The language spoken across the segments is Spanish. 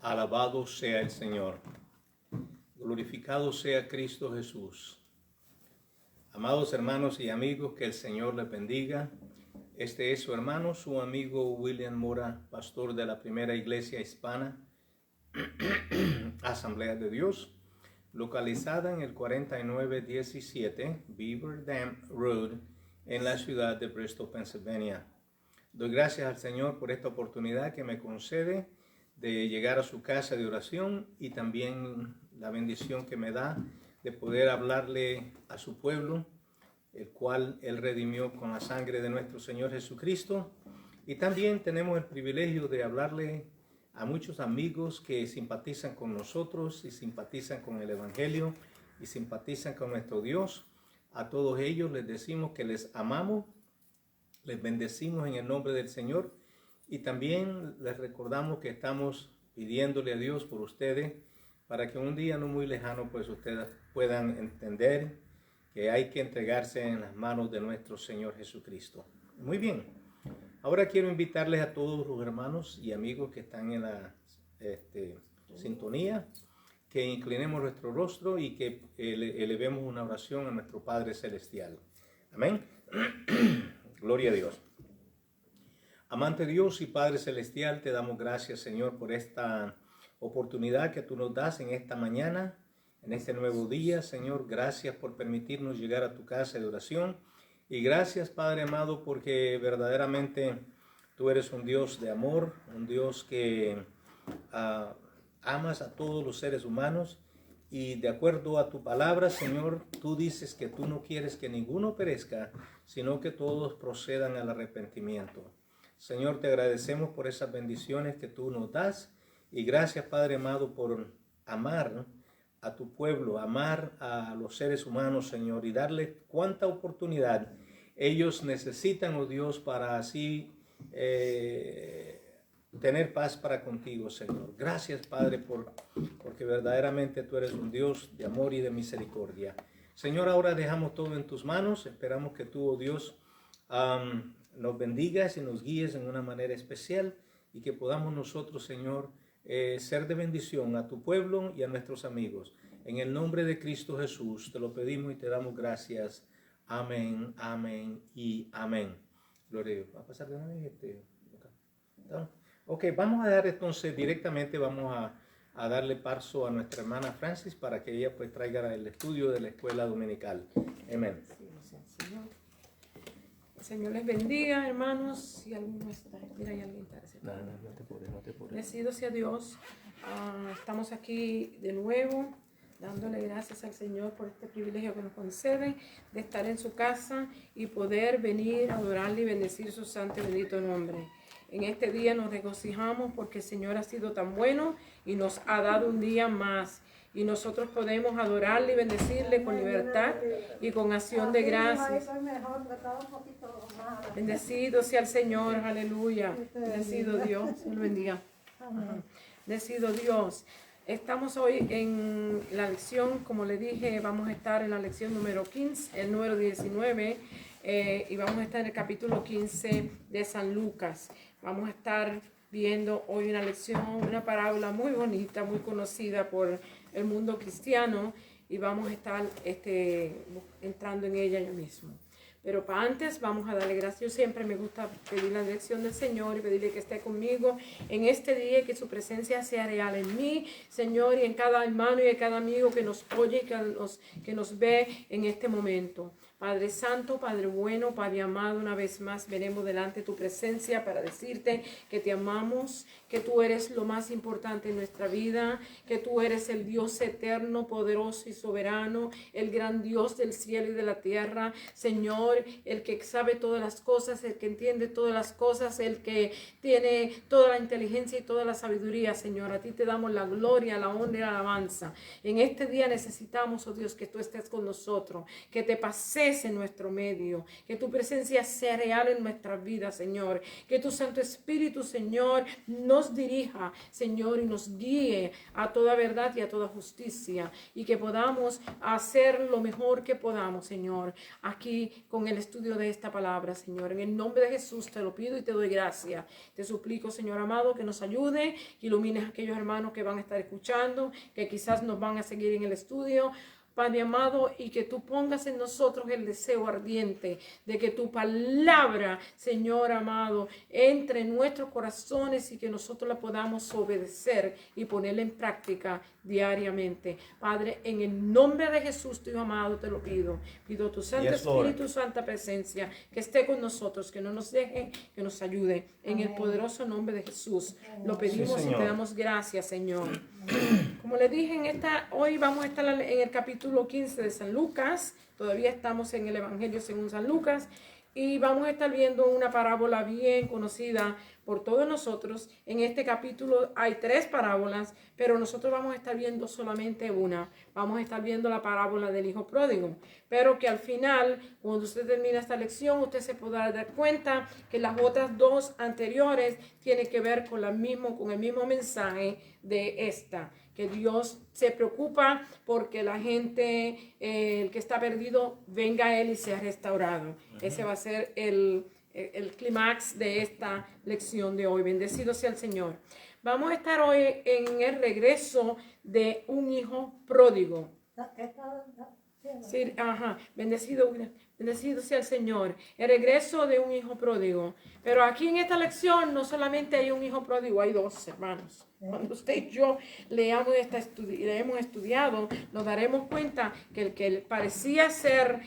Alabado sea el Señor. Glorificado sea Cristo Jesús. Amados hermanos y amigos, que el Señor les bendiga. Este es su hermano, su amigo William Mora, pastor de la primera iglesia hispana, Asamblea de Dios, localizada en el 4917 Beaver Dam Road, en la ciudad de Bristol, Pennsylvania. Doy gracias al Señor por esta oportunidad que me concede de llegar a su casa de oración y también la bendición que me da de poder hablarle a su pueblo, el cual Él redimió con la sangre de nuestro Señor Jesucristo. Y también tenemos el privilegio de hablarle a muchos amigos que simpatizan con nosotros y simpatizan con el Evangelio y simpatizan con nuestro Dios. A todos ellos les decimos que les amamos, les bendecimos en el nombre del Señor y también les recordamos que estamos pidiéndole a Dios por ustedes para que un día no muy lejano pues ustedes puedan entender que hay que entregarse en las manos de nuestro Señor Jesucristo. Muy bien, ahora quiero invitarles a todos los hermanos y amigos que están en la sintonía, que inclinemos nuestro rostro y que elevemos una oración a nuestro Padre Celestial. Amén. Gloria a Dios. Amante Dios y Padre Celestial, te damos gracias, Señor, por esta oportunidad que tú nos das en esta mañana, en este nuevo día. Señor, gracias por permitirnos llegar a tu casa de oración. Y gracias, Padre amado, porque verdaderamente tú eres un Dios de amor, un Dios que amas a todos los seres humanos. Y de acuerdo a tu palabra, Señor, tú dices que tú no quieres que ninguno perezca, sino que todos procedan al arrepentimiento. Señor, te agradecemos por esas bendiciones que tú nos das. Y gracias, Padre amado, por amar a tu pueblo, amar a los seres humanos, Señor, y darle cuánta oportunidad ellos necesitan, oh Dios, para así tener paz para contigo, Señor. Gracias, Padre, porque verdaderamente tú eres un Dios de amor y de misericordia. Señor, ahora dejamos todo en tus manos. Esperamos que tú, oh Dios, nos bendigas y nos guíes en una manera especial y que podamos nosotros, Señor, ser de bendición a tu pueblo y a nuestros amigos. En el nombre de Cristo Jesús te lo pedimos y te damos gracias. Amén, amén y amén. Gloria a Dios. ¿Va a pasar de una vez acá? Ok, vamos a dar entonces directamente, vamos a darle paso a nuestra hermana Francis para que ella pues traiga el estudio de la escuela dominical. Amén. El Señor les bendiga, hermanos. Si alguno está, mira, hay alguien está. No te apures. Bendecido sea Dios. Estamos aquí de nuevo, dándole gracias al Señor por este privilegio que nos concede de estar en su casa y poder venir a adorarle y bendecir su santo y bendito nombre. En este día nos regocijamos porque el Señor ha sido tan bueno y nos ha dado un día más. Y nosotros podemos adorarle y bendecirle con libertad y con acción de gracias. Bendecido sea el Señor, aleluya. Bendecido Dios, Dios lo bendiga. Bendecido Dios. Estamos hoy en la lección, como le dije, vamos a estar en la lección número 15, el número 19, y vamos a estar en el capítulo 15 de San Lucas. Vamos a estar viendo hoy una lección, una parábola muy bonita, muy conocida por el mundo cristiano, y vamos a estar entrando en ella yo mismo. Pero para antes vamos a darle gracias. Yo siempre me gusta pedir la dirección del Señor y pedirle que esté conmigo en este día, que su presencia sea real en mí, Señor, y en cada hermano y en cada amigo que nos oye y que nos ve en este momento. Padre Santo, Padre bueno, Padre amado, una vez más venimos delante de tu presencia para decirte que te amamos, que tú eres lo más importante en nuestra vida, que tú eres el Dios eterno, poderoso y soberano, el gran Dios del cielo y de la tierra, Señor, el que sabe todas las cosas, el que entiende todas las cosas, el que tiene toda la inteligencia y toda la sabiduría, Señor. A ti te damos la gloria, la honra y la alabanza. En este día necesitamos, oh Dios, que tú estés con nosotros, que te pases estés en nuestro medio, que tu presencia sea real en nuestras vidas, Señor, que tu Santo Espíritu, Señor, nos dirija, Señor, y nos guíe a toda verdad y a toda justicia, y que podamos hacer lo mejor que podamos, Señor, aquí con el estudio de esta palabra, Señor. En el nombre de Jesús te lo pido y te doy gracias. Te suplico, Señor amado, que nos ayude, que ilumines a aquellos hermanos que van a estar escuchando, que quizás nos van a seguir en el estudio, Padre amado, y que tú pongas en nosotros el deseo ardiente de que tu palabra, Señor amado, entre en nuestros corazones y que nosotros la podamos obedecer y ponerla en práctica diariamente. Padre, en el nombre de Jesús, tu Hijo amado, te lo pido. Pido tu Santo Espíritu, Santa presencia, que esté con nosotros, que no nos deje, que nos ayude. En el poderoso nombre de Jesús, lo pedimos y te damos gracias, Señor. Como le dije, hoy vamos a estar en el capítulo 15 de San Lucas. Todavía estamos en el Evangelio según San Lucas. Y vamos a estar viendo una parábola bien conocida por todos nosotros. En este capítulo hay 3 parábolas, pero nosotros vamos a estar viendo solamente una. Vamos a estar viendo la parábola del hijo pródigo. Pero que al final, cuando usted termina esta lección, usted se podrá dar cuenta que las otras 2 anteriores tienen que ver con el mismo mensaje de esta. Que Dios se preocupa porque la gente, el que está perdido, venga a Él y sea restaurado. Ese va a ser el clímax de esta lección de hoy. Bendecido sea el Señor. Vamos a estar hoy en el regreso de un hijo pródigo. Sí, bendecido sea el Señor. El regreso de un hijo pródigo. Pero aquí en esta lección no solamente hay un hijo pródigo, hay 2 hermanos. Cuando usted y yo le hemos estudiado, nos daremos cuenta que el que parecía ser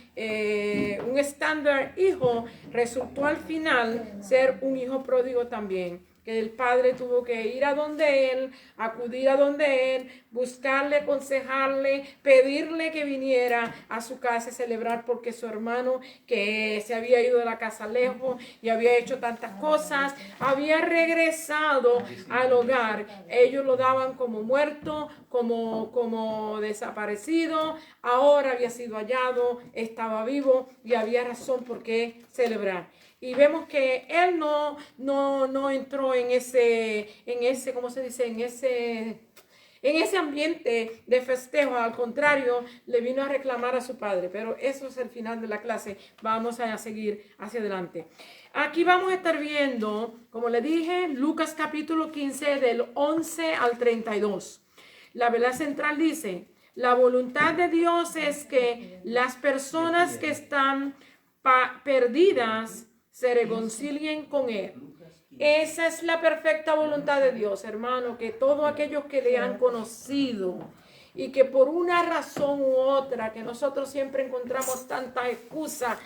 un estándar hijo, resultó al final ser un hijo pródigo también. Que el padre tuvo que ir a donde él, acudir a donde él, buscarle, aconsejarle, pedirle que viniera a su casa a celebrar porque su hermano, que se había ido de la casa lejos y había hecho tantas cosas, había regresado al hogar. Ellos lo daban como muerto, como desaparecido. Ahora había sido hallado, estaba vivo y había razón por qué celebrar. Y vemos que él no entró en ese, ¿cómo se dice? En ese ambiente de festejo. Al contrario, le vino a reclamar a su padre. Pero eso es el final de la clase. Vamos a seguir hacia adelante. Aquí vamos a estar viendo, como le dije, Lucas capítulo 15 del 11 al 32. La verdad central dice, la voluntad de Dios es que las personas que están perdidas se reconcilien con Él. Esa es la perfecta voluntad de Dios, hermano, que todos aquellos que le han conocido y que por una razón u otra, que nosotros siempre encontramos tantas excusas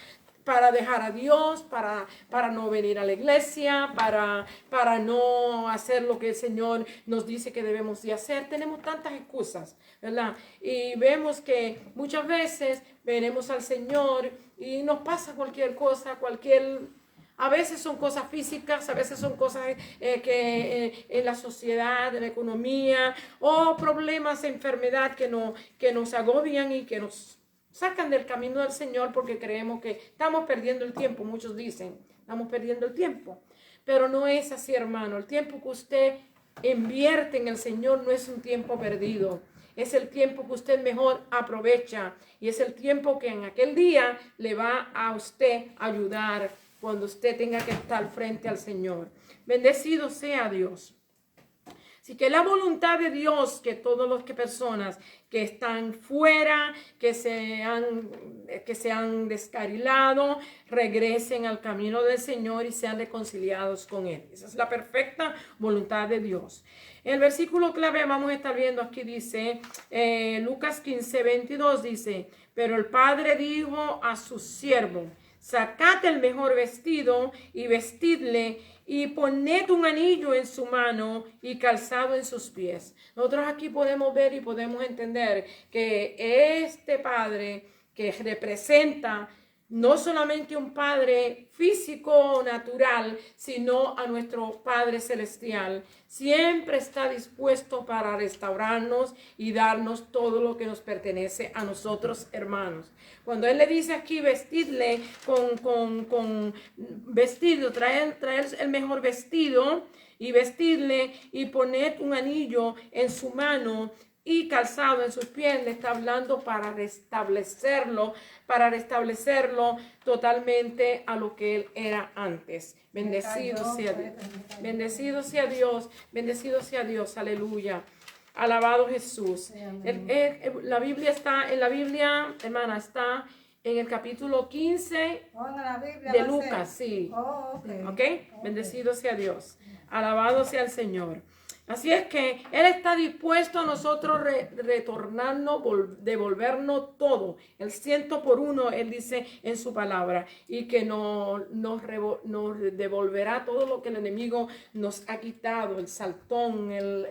para dejar a Dios, para no venir a la iglesia, para no hacer lo que el Señor nos dice que debemos de hacer. Tenemos tantas excusas, ¿verdad? Y vemos que muchas veces venimos al Señor y nos pasa cualquier cosa, a veces son cosas físicas, a veces son cosas que en la sociedad, en la economía, o problemas, enfermedad que nos agobian y que nos sacan del camino del Señor porque creemos que estamos perdiendo el tiempo. Muchos dicen, estamos perdiendo el tiempo. Pero no es así, hermano. El tiempo que usted invierte en el Señor no es un tiempo perdido. Es el tiempo que usted mejor aprovecha. Y es el tiempo que en aquel día le va a usted ayudar cuando usted tenga que estar frente al Señor. Bendecido sea Dios. Así que la voluntad de Dios, que todas las personas que están fuera, que se han descarrilado, regresen al camino del Señor y sean reconciliados con Él. Esa es la perfecta voluntad de Dios. El versículo clave vamos a estar viendo aquí dice, Lucas 15, 22 dice, pero el padre dijo a su siervo, sacad el mejor vestido y vestidle y poned un anillo en su mano y calzado en sus pies. Nosotros aquí podemos ver y podemos entender que este padre que representa no solamente un Padre físico natural, sino a nuestro Padre celestial. Siempre está dispuesto para restaurarnos y darnos todo lo que nos pertenece a nosotros, hermanos. Cuando Él le dice aquí, vestidle con vestido, traer el mejor vestido y vestirle y poned un anillo en su mano y calzado en sus pies, le está hablando para restablecerlo totalmente a lo que él era antes. Bendecido sea Dios, bendecido sea Dios, bendecido sea Dios, aleluya. Alabado Jesús. La Biblia está, hermana, está en el capítulo 15 de Lucas, sí. ¿Ok? Bendecido sea Dios. Alabado sea el Señor. Así es que Él está dispuesto a nosotros retornarnos, devolvernos todo, el 100 por 1, Él dice en su palabra, y que nos devolverá todo lo que el enemigo nos ha quitado, el saltón, el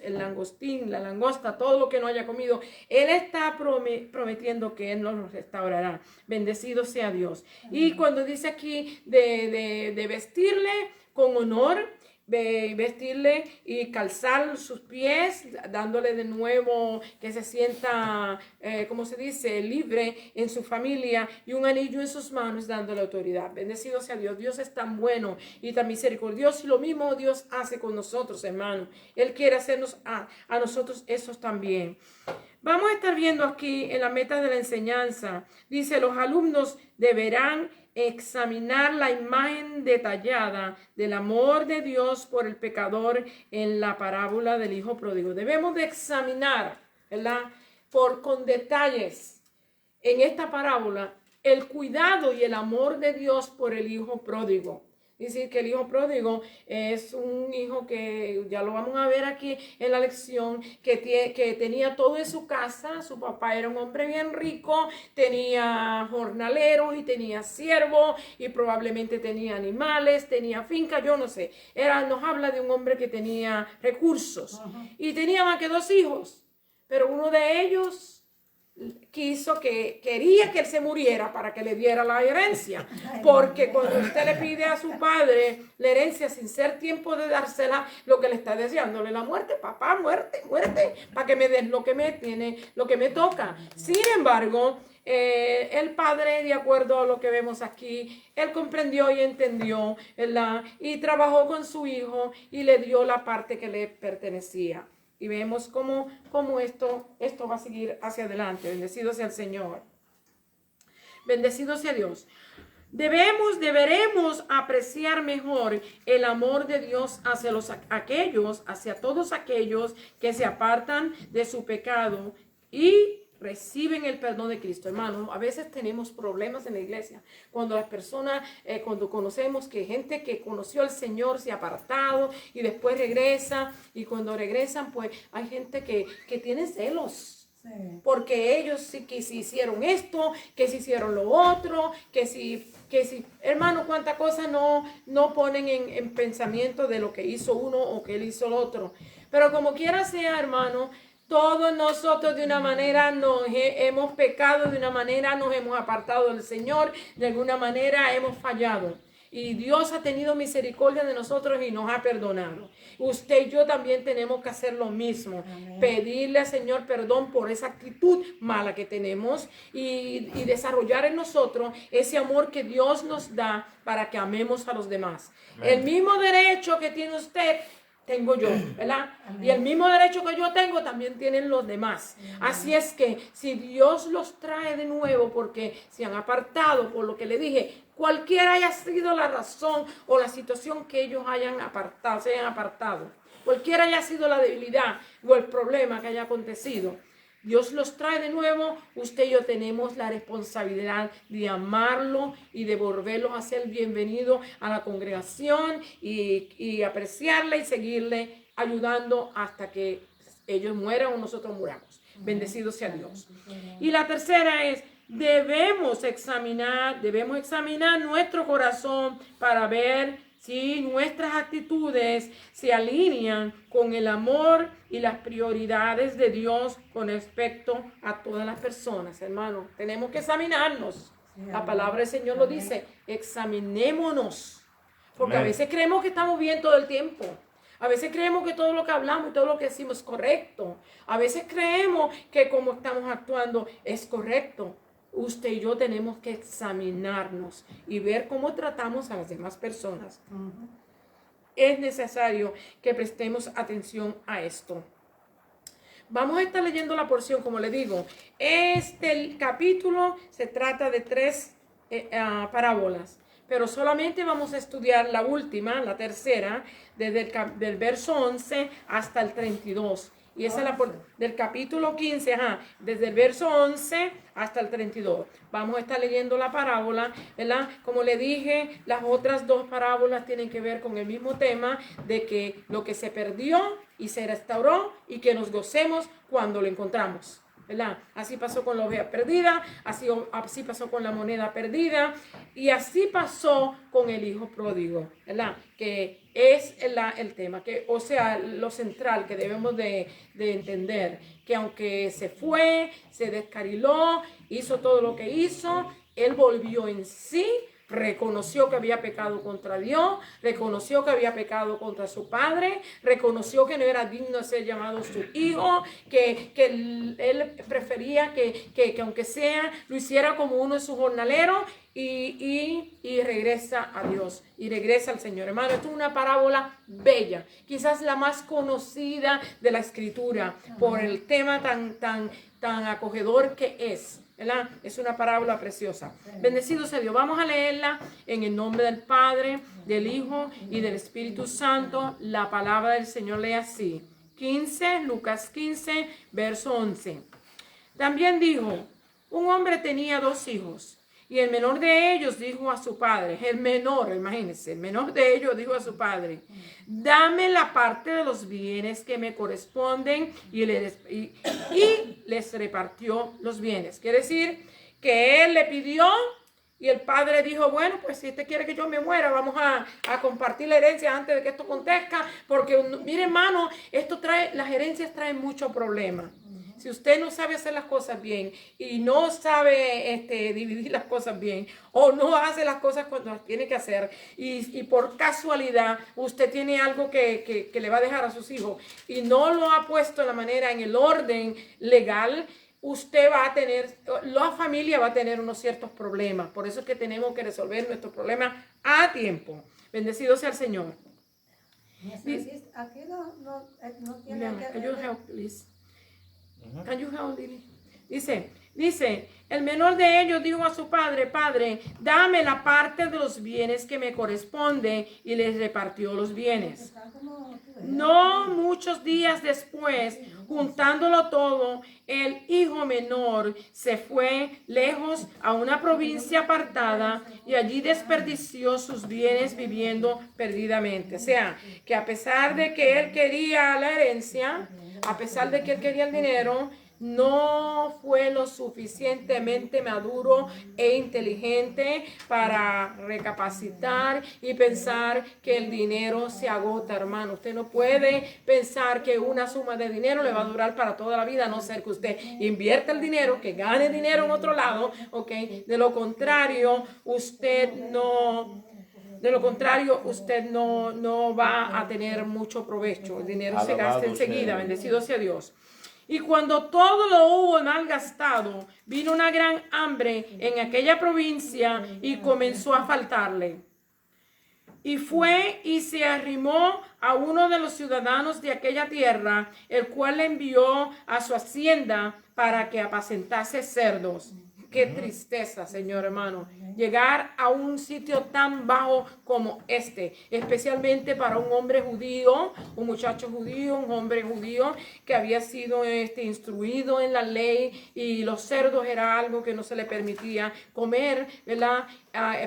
langostín, la langosta, todo lo que no haya comido. Él está prometiendo que Él nos restaurará. Bendecido sea Dios. Y cuando dice aquí de vestirle con honor, vestirle y calzar sus pies, dándole de nuevo que se sienta, como se dice, libre en su familia, y un anillo en sus manos, dándole autoridad. Bendecido sea Dios. Dios es tan bueno y tan misericordioso, y lo mismo Dios hace con nosotros, hermanos. Él quiere hacernos a nosotros eso también. Vamos a estar viendo aquí en la meta de la enseñanza, dice, los alumnos deberán examinar la imagen detallada del amor de Dios por el pecador en la parábola del hijo pródigo. Debemos de examinar, ¿verdad? Con detalles en esta parábola el cuidado y el amor de Dios por el hijo pródigo. Dice que el hijo pródigo es un hijo que, ya lo vamos a ver aquí en la lección, que tenía todo en su casa. Su papá era un hombre bien rico, tenía jornaleros y tenía siervos y probablemente tenía animales, tenía finca, yo no sé. Nos habla de un hombre que tenía recursos y tenía más que 2 hijos, pero uno de ellos quería que él se muriera para que le diera la herencia, porque cuando usted le pide a su padre la herencia sin ser tiempo de dársela, lo que le está deseándole la muerte. Papá, muerte, para que me des lo que me toca. Sin embargo, el padre, de acuerdo a lo que vemos aquí, él comprendió y entendió, ¿verdad? Y trabajó con su hijo y le dio la parte que le pertenecía. Y vemos cómo esto va a seguir hacia adelante. Bendecido sea el Señor. Bendecido sea Dios. Deberemos apreciar mejor el amor de Dios hacia todos aquellos que se apartan de su pecado y reciben el perdón de Cristo. Hermanos, a veces tenemos problemas en la iglesia. Cuando las personas, cuando conocemos que gente que conoció al Señor se ha apartado y después regresa, y cuando regresan, pues hay gente que tiene celos. Sí. Porque ellos sí que si hicieron esto, que si hicieron lo otro, que si hermano, cuántas cosas no ponen en pensamiento de lo que hizo uno o que él hizo el otro. Pero como quiera sea, hermano, todos nosotros de una manera hemos pecado, de una manera nos hemos apartado del Señor, de alguna manera hemos fallado. Y Dios ha tenido misericordia de nosotros y nos ha perdonado. Usted y yo también tenemos que hacer lo mismo. Amén. Pedirle al Señor perdón por esa actitud mala que tenemos y desarrollar en nosotros ese amor que Dios nos da para que amemos a los demás. Amén. El mismo derecho que tiene usted tengo yo, ¿verdad? Amén. Y el mismo derecho que yo tengo también tienen los demás. Amén. Así es que si Dios los trae de nuevo porque se han apartado, por lo que le dije, cualquiera haya sido la razón o la situación que ellos se hayan apartado, cualquiera haya sido la debilidad o el problema que haya acontecido, Dios los trae de nuevo. Usted y yo tenemos la responsabilidad de amarlo y de volverlos a ser bienvenidos a la congregación y apreciarle y seguirle ayudando hasta que ellos mueran o nosotros muramos. Bendecido sea Dios. Y la tercera es, debemos examinar nuestro corazón para ver si nuestras actitudes se alinean con el amor y las prioridades de Dios con respecto a todas las personas, hermano. Tenemos que examinarnos. La palabra del Señor lo dice, examinémonos. Porque a veces creemos que estamos bien todo el tiempo. A veces creemos que todo lo que hablamos y todo lo que decimos es correcto. A veces creemos que como estamos actuando es correcto. Usted y yo tenemos que examinarnos y ver cómo tratamos a las demás personas. Es necesario que prestemos atención a esto. Vamos a estar leyendo la porción, como le digo. Este capítulo se trata de 3 parábolas, pero solamente vamos a estudiar la última, la tercera, desde del verso 11 hasta el 32. Y esa es la del capítulo 15, desde el verso 11 hasta el 32. Vamos a estar leyendo la parábola, ¿verdad? Como le dije, las otras 2 parábolas tienen que ver con el mismo tema de que lo que se perdió y se restauró y que nos gocemos cuando lo encontramos, ¿verdad? Así pasó con la oveja perdida, así pasó con la moneda perdida y así pasó con el hijo pródigo, ¿verdad? Que es el tema, o sea, lo central que debemos de entender, que aunque se fue, se descarriló, hizo todo lo que hizo, él volvió en sí, reconoció que había pecado contra Dios, reconoció que había pecado contra su padre, reconoció que no era digno de ser llamado su hijo, que él prefería que aunque sea, lo hiciera como uno de sus jornaleros y regresa a Dios y regresa al Señor. Hermano, esto es una parábola bella, quizás la más conocida de la Escritura por el tema tan acogedor que es. ¿Verdad? Es una parábola preciosa. Bendecido sea Dios. Vamos a leerla en el nombre del Padre, del Hijo y del Espíritu Santo. La palabra del Señor lee así. Lucas 15, verso 11. También dijo, un hombre tenía 2 hijos. Y el menor de ellos dijo a su padre, imagínense, el menor de ellos dijo a su padre, dame la parte de los bienes que me corresponden y les repartió los bienes. Quiere decir que él le pidió y el padre dijo, bueno, pues si usted quiere que yo me muera, vamos a compartir la herencia antes de que esto acontezca, porque mire hermano, las herencias traen muchos problemas. Si usted no sabe hacer las cosas bien y no sabe dividir las cosas bien o no hace las cosas cuando las tiene que hacer y por casualidad usted tiene algo que le va a dejar a sus hijos y no lo ha puesto en el orden legal, usted va a tener, la familia va a tener unos ciertos problemas. Por eso es que tenemos que resolver nuestros problemas a tiempo. Bendecido sea el Señor. Aquí no tiene que... Can you help, Lily? Dice, el menor de ellos dijo a su padre, padre, dame la parte de los bienes que me corresponde, y les repartió los bienes. No muchos días después, juntándolo todo, el hijo menor se fue lejos a una provincia apartada y allí desperdició sus bienes viviendo perdidamente. O sea, que a pesar de que él quería la herencia, a pesar de que él quería el dinero, no fue lo suficientemente maduro e inteligente para recapacitar y pensar que el dinero se agota, hermano. Usted no puede pensar que una suma de dinero le va a durar para toda la vida, a no ser que usted invierta el dinero, que gane dinero en otro lado, ¿ok? De lo contrario, usted no va a tener mucho provecho. El dinero se gasta enseguida. Bendecido sea Dios. Y cuando todo lo hubo malgastado, vino una gran hambre en aquella provincia y comenzó a faltarle. Y fue y se arrimó a uno de los ciudadanos de aquella tierra, el cual le envió a su hacienda para que apacentase cerdos. Qué tristeza, Señor hermano, llegar a un sitio tan bajo como este, especialmente para un hombre judío, un muchacho judío, un hombre judío que había sido instruido en la ley, y los cerdos era algo que no se le permitía comer, ¿verdad?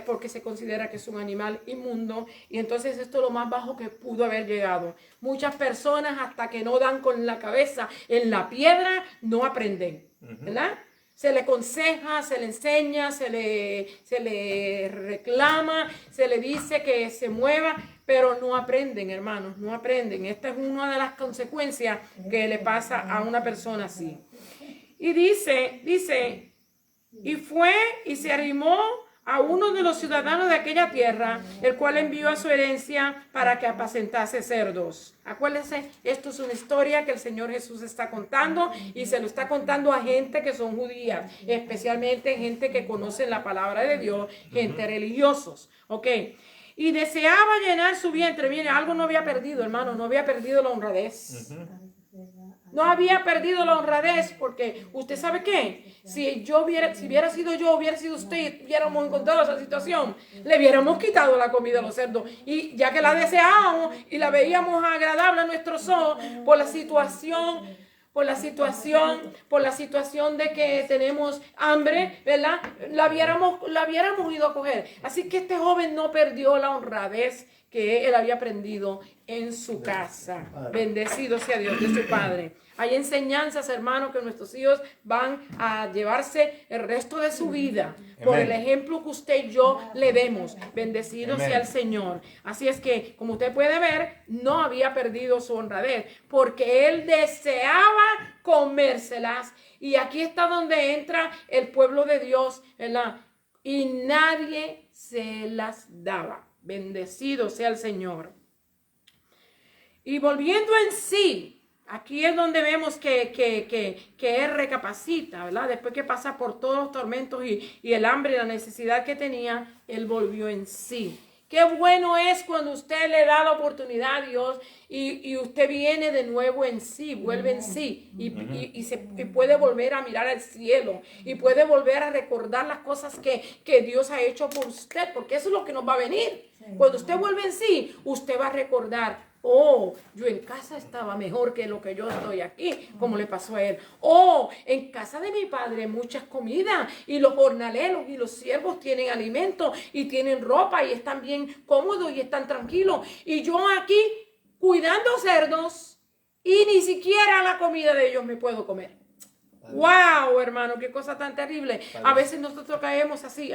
Porque se considera que es un animal inmundo, y entonces esto es lo más bajo que pudo haber llegado. Muchas personas, hasta que no dan con la cabeza en la piedra, no aprenden, ¿verdad? Se le aconseja, se le enseña, se le reclama, se le dice que se mueva, pero no aprenden, hermanos, no aprenden. Esta es una de las consecuencias que le pasa a una persona así. Y dice, y fue y se arrimó a uno de los ciudadanos de aquella tierra, el cual envió a su herencia para que apacentase cerdos. Acuérdense, esto es una historia que el Señor Jesús está contando y se lo está contando a gente que son judías, especialmente gente que conoce la palabra de Dios, gente religiosos, ¿ok? Y deseaba llenar su vientre. Mire, algo no había perdido, hermano, no había perdido la honradez. No había perdido la honradez, porque usted sabe qué, si hubiera sido yo, hubiera sido usted, hubiéramos encontrado esa situación, le hubiéramos quitado la comida a los cerdos, y ya que la deseábamos y la veíamos agradable a nuestros ojos por la situación de que tenemos hambre, ¿verdad? La hubiéramos ido a coger. Así que este joven no perdió la honradez que él había aprendido en su casa. Bendecido sea Dios de su padre. Hay enseñanzas, hermanos, que nuestros hijos van a llevarse el resto de su vida por el ejemplo que usted y yo le demos. Bendecido sea el Señor. Así es que, como usted puede ver, no había perdido su honradez, porque él deseaba comérselas. Y aquí está donde entra el pueblo de Dios, ¿verdad? Y nadie se las daba. Bendecido sea el Señor. Y volviendo en sí, aquí es donde vemos que él recapacita, ¿verdad? Después que pasa por todos los tormentos y el hambre y la necesidad que tenía, él volvió en sí. Qué bueno es cuando usted le da la oportunidad a Dios y usted viene de nuevo en sí, vuelve en sí y puede volver a mirar al cielo y puede volver a recordar las cosas que Dios ha hecho por usted, porque eso es lo que nos va a venir. Cuando usted vuelve en sí, usted va a recordar: oh, yo en casa estaba mejor que lo que yo estoy aquí, como le pasó a él. Oh, en casa de mi padre muchas comidas y los jornaleros y los siervos tienen alimento y tienen ropa y están bien cómodos y están tranquilos. Y yo aquí cuidando cerdos y ni siquiera la comida de ellos me puedo comer. ¡Wow, hermano! ¡Qué cosa tan terrible! A veces nosotros caemos así,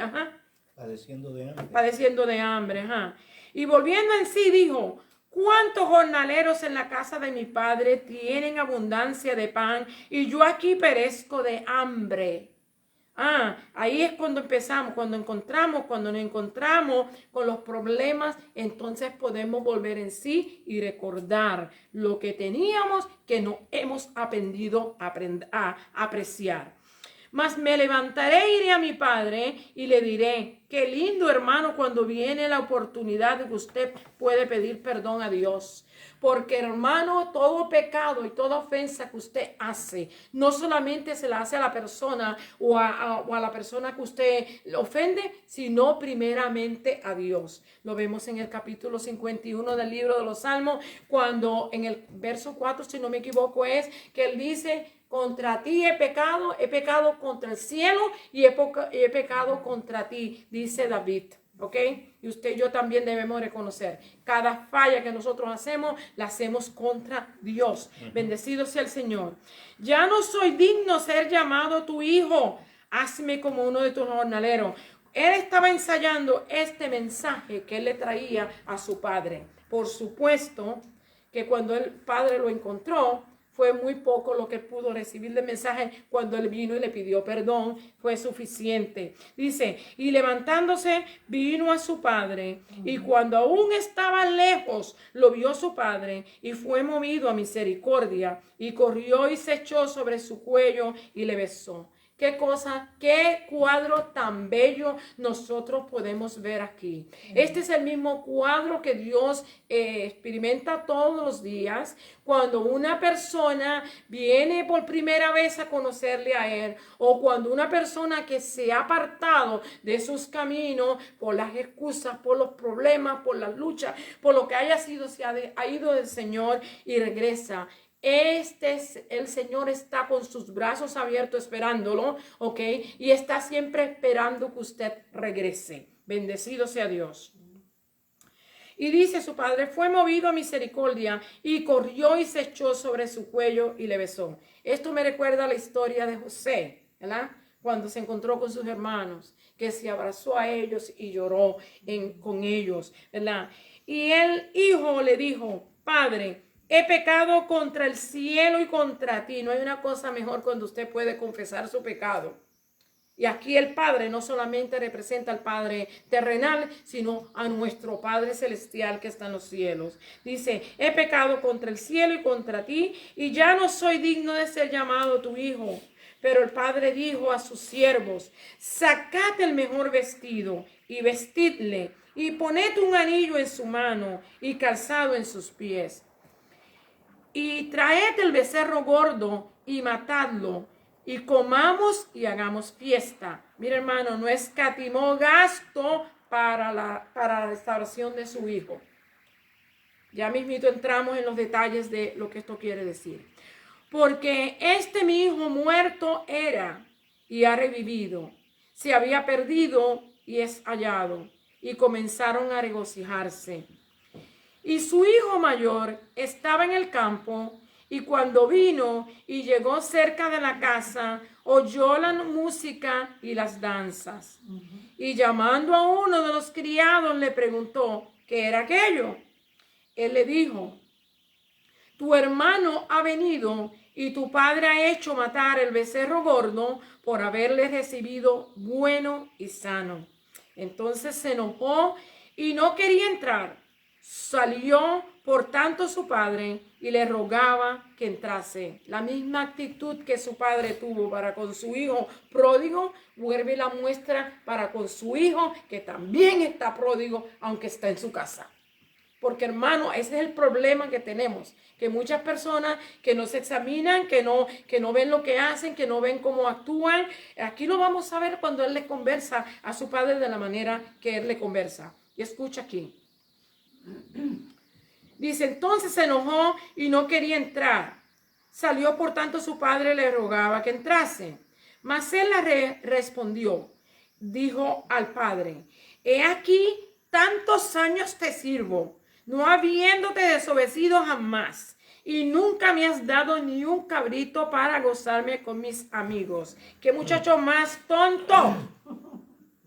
Padeciendo de hambre. Padeciendo de hambre, Y volviendo en sí, dijo: ¿cuántos jornaleros en la casa de mi padre tienen abundancia de pan y yo aquí perezco de hambre? Ahí es cuando empezamos, cuando nos encontramos con los problemas, entonces podemos volver en sí y recordar lo que teníamos que no hemos aprendido a apreciar. Mas me levantaré e iré a mi padre y le diré: qué lindo, hermano, cuando viene la oportunidad de que usted puede pedir perdón a Dios. Porque, hermano, todo pecado y toda ofensa que usted hace, no solamente se la hace a la persona o a la persona que usted ofende, sino primeramente a Dios. Lo vemos en el capítulo 51 del libro de los Salmos, cuando en el verso 4, si no me equivoco, es que él dice: contra ti he pecado contra el cielo y he pecado contra ti, dice David. ¿Ok? Y usted y yo también debemos reconocer cada falla que nosotros hacemos, la hacemos contra Dios. Bendecido sea el Señor. Ya no soy digno ser llamado tu hijo, hazme como uno de tus jornaleros. Él estaba ensayando este mensaje que él le traía a su padre. Por supuesto que cuando el padre lo encontró, fue muy poco lo que pudo recibir de mensaje. Cuando él vino y le pidió perdón, fue suficiente. Dice: y levantándose vino a su padre, y cuando aún estaba lejos, lo vio su padre, y fue movido a misericordia, y corrió y se echó sobre su cuello y le besó. Qué cosa, qué cuadro tan bello nosotros podemos ver aquí. Este es el mismo cuadro que Dios experimenta todos los días cuando una persona viene por primera vez a conocerle a Él, o cuando una persona que se ha apartado de sus caminos por las excusas, por los problemas, por las luchas, por lo que haya sido, ha ido del Señor y regresa. El Señor está con sus brazos abiertos esperándolo, ¿ok? Y está siempre esperando que usted regrese. Bendecido sea Dios. Y dice su padre: fue movido a misericordia y corrió y se echó sobre su cuello y le besó. Esto me recuerda a la historia de José, ¿verdad? cuando se encontró con sus hermanos, que se abrazó a ellos y lloró con ellos, ¿verdad? Y el hijo le dijo, Padre, he pecado contra el cielo y contra ti. No hay una cosa mejor cuando usted puede confesar su pecado. Y aquí el Padre no solamente representa al Padre terrenal, sino a nuestro Padre celestial que está en los cielos. Dice, he pecado contra el cielo y contra ti, y ya no soy digno de ser llamado tu hijo. Pero el Padre dijo a sus siervos, sacad el mejor vestido y vestidle, y poned un anillo en su mano y calzado en sus pies. Y traed el becerro gordo y matadlo, y comamos y hagamos fiesta. Mira, hermano, no escatimó gasto para la restauración de su hijo. Ya mismito entramos en los detalles de lo que esto quiere decir. Porque mi hijo muerto era y ha revivido. Se había perdido y es hallado. Y comenzaron a regocijarse. Y su hijo mayor estaba en el campo, y cuando vino y llegó cerca de la casa, oyó la música y las danzas. Y llamando a uno de los criados le preguntó, ¿qué era aquello? Él le dijo, tu hermano ha venido y tu padre ha hecho matar el becerro gordo por haberle recibido bueno y sano. Entonces se enojó y no quería entrar. Salió por tanto su padre y le rogaba que entrase. La misma actitud que su padre tuvo para con su hijo pródigo, vuelve y la muestra para con su hijo que también está pródigo, aunque está en su casa. Porque, hermano, ese es el problema que tenemos, que muchas personas que no se examinan, que no ven lo que hacen, que no ven cómo actúan. Aquí lo vamos a ver cuando él le conversa a su padre de la manera que él le conversa. Y escucha aquí. Dice, entonces se enojó y no quería entrar. Salió por tanto su padre le rogaba que entrase. Mas él le respondió, dijo al padre, he aquí tantos años te sirvo, no habiéndote desobedecido jamás, y nunca me has dado ni un cabrito para gozarme con mis amigos. ¿Qué muchacho más tonto?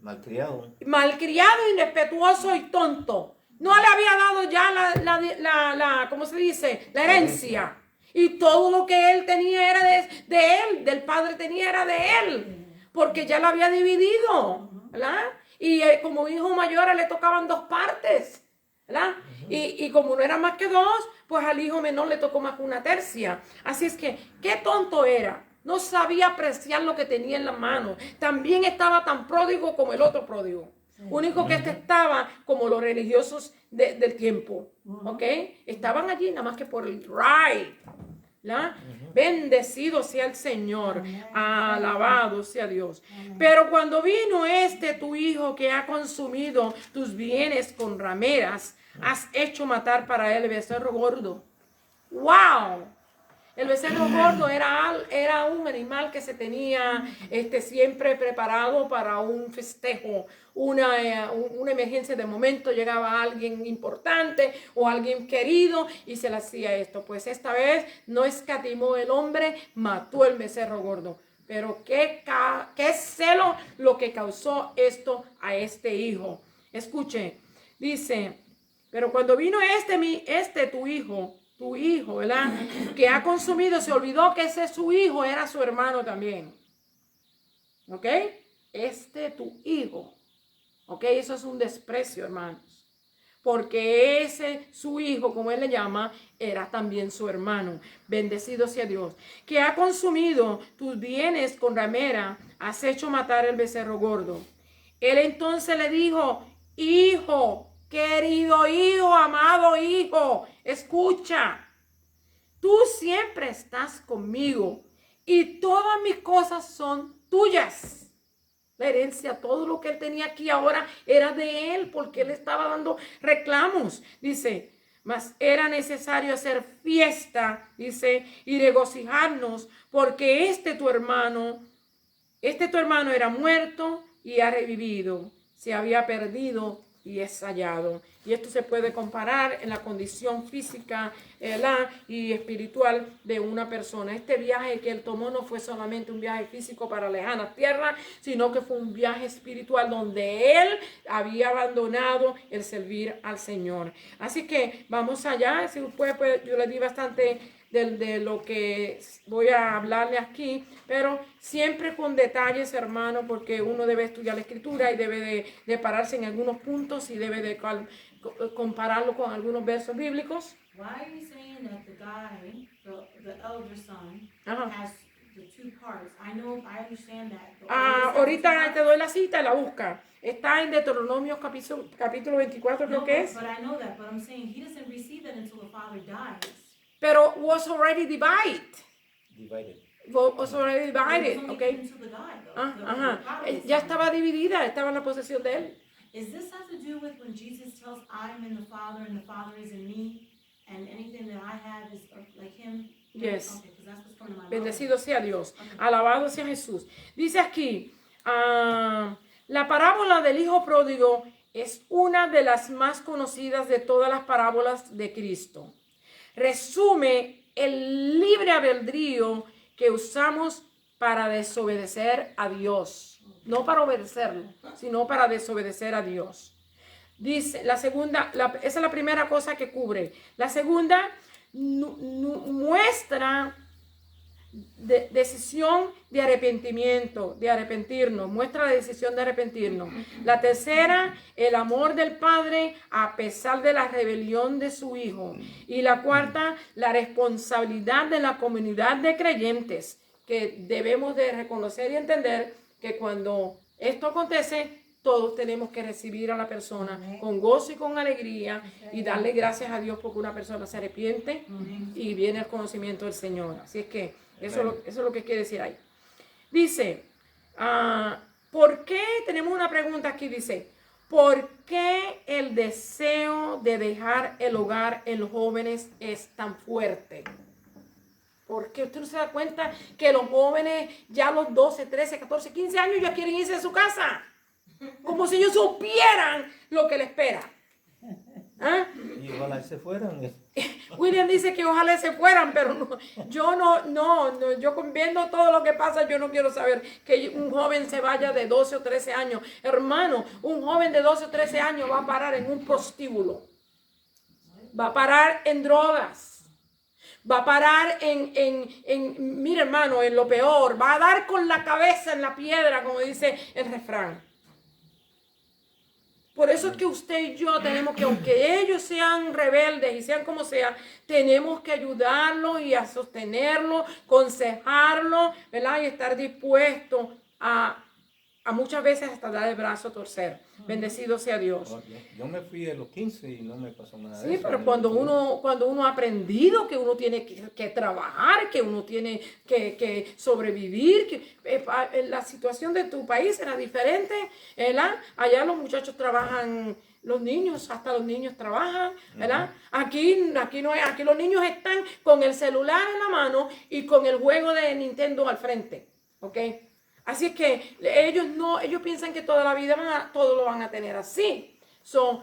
Malcriado. Malcriado, irrespetuoso y tonto. No le había dado ya ¿cómo se dice? La herencia. Y todo lo que él tenía era de él, del padre tenía era de él. Porque ya lo había dividido, ¿verdad? Y como hijo mayor le tocaban 2 partes, ¿verdad? Y como no era más que 2, pues al hijo menor le tocó más que 1/3. Así es que, qué tonto era. No sabía apreciar lo que tenía en la mano. También estaba tan pródigo como el otro pródigo. Único que estaba como los religiosos del tiempo, ¿ok? Estaban allí nada más que por el ride, ¿verdad? Bendecido sea el Señor, alabado sea Dios. Pero cuando vino tu hijo que ha consumido tus bienes con rameras, has hecho matar para él el becerro gordo. ¡Wow! El becerro gordo era un animal que se tenía siempre preparado para un festejo, una emergencia de momento. Llegaba alguien importante o alguien querido y se le hacía esto. Pues esta vez no escatimó el hombre, mató el becerro gordo. Pero qué celo lo que causó esto a este hijo. Escuche, dice, pero cuando vino tu hijo, ¿verdad? Que ha consumido, se olvidó que ese su hijo era su hermano también. ¿Ok? Tu hijo. ¿Ok? Eso es un desprecio, hermanos. Porque ese su hijo, como él le llama, era también su hermano. Bendecido sea Dios. Que ha consumido tus bienes con ramera, has hecho matar el becerro gordo. Él entonces le dijo, hijo, querido hijo, amado hijo, escucha, tú siempre estás conmigo y todas mis cosas son tuyas. La herencia, todo lo que él tenía aquí ahora era de él porque él estaba dando reclamos. Dice, mas era necesario hacer fiesta, dice, y regocijarnos porque tu hermano era muerto y ha revivido, se había perdido y es hallado. Y esto se puede comparar en la condición física y espiritual de una persona. Este viaje que él tomó no fue solamente un viaje físico para lejanas tierras, sino que fue un viaje espiritual donde él había abandonado el servir al Señor. Así que vamos allá. Si puede, yo le di bastante de lo que voy a hablarle aquí, pero siempre con detalles, hermano, porque uno debe estudiar la escritura y debe de pararse en algunos puntos y debe de compararlo con algunos versos bíblicos. Why are you saying that the guy, the elder son, has the two parts? I understand that. Ahorita te doy la cita y la busca. Está en Deuteronomio capítulo 24, creo que es. But I know that, but I'm saying he doesn't receive that until the father dies. Pero was already divided. Was already divided, okay. Ya estaba dividida, estaba en la posesión de él. Is this have to do with when Jesus tells I'm in the Father and the Father is in me, and anything that I have is like him? Yes. Okay, that's what's coming to my mind. Bendecido sea Dios. Okay. Alabado sea Jesús. Dice aquí, la parábola del hijo pródigo es una de las más conocidas de todas las parábolas de Cristo. Resume el libre albedrío que usamos para desobedecer a Dios. No para obedecerlo, sino para desobedecer a Dios. Dice la segunda, esa es la primera cosa que cubre. La segunda muestra decisión de arrepentimiento, de arrepentirnos, muestra la decisión de arrepentirnos. La tercera, el amor del Padre a pesar de la rebelión de su Hijo. Y la cuarta, la responsabilidad de la comunidad de creyentes, que debemos de reconocer y entender que cuando esto acontece, todos tenemos que recibir a la persona con gozo y con alegría y darle gracias a Dios porque una persona se arrepiente y viene al conocimiento del Señor. Así es que eso es lo que quiere decir ahí. Dice, ¿por qué? Tenemos una pregunta aquí, dice, ¿por qué el deseo de dejar el hogar en los jóvenes es tan fuerte? Porque usted no se da cuenta que los jóvenes ya a los 12, 13, 14, 15 años ya quieren irse de su casa. Como si ellos supieran lo que les espera. Y ojalá se fueran. William dice que ojalá se fueran, pero no, yo viendo todo lo que pasa, yo no quiero saber que un joven se vaya de 12 o 13 años. Hermano, un joven de 12 o 13 años va a parar en un prostíbulo. Va a parar en drogas. Va a parar mira hermano, en lo peor. Va a dar con la cabeza en la piedra, como dice el refrán. Por eso es que usted y yo tenemos que, aunque ellos sean rebeldes y sean como sea, tenemos que ayudarlos y a sostenerlos, aconsejarlos, ¿verdad? Y estar dispuestos a muchas veces hasta dar el brazo a torcer. Bendecido sea Dios. Yo me fui a los 15 y no me pasó nada. Sí, pero cuando uno ha aprendido que uno tiene que trabajar, que uno tiene que sobrevivir, que la situación de tu país era diferente, ¿verdad? Allá los muchachos trabajan, los niños, hasta los niños trabajan, ¿verdad? Aquí no hay, aquí los niños están con el celular en la mano y con el juego de Nintendo al frente, ¿ok? Así es que ellos piensan que toda la vida todo lo van a tener así.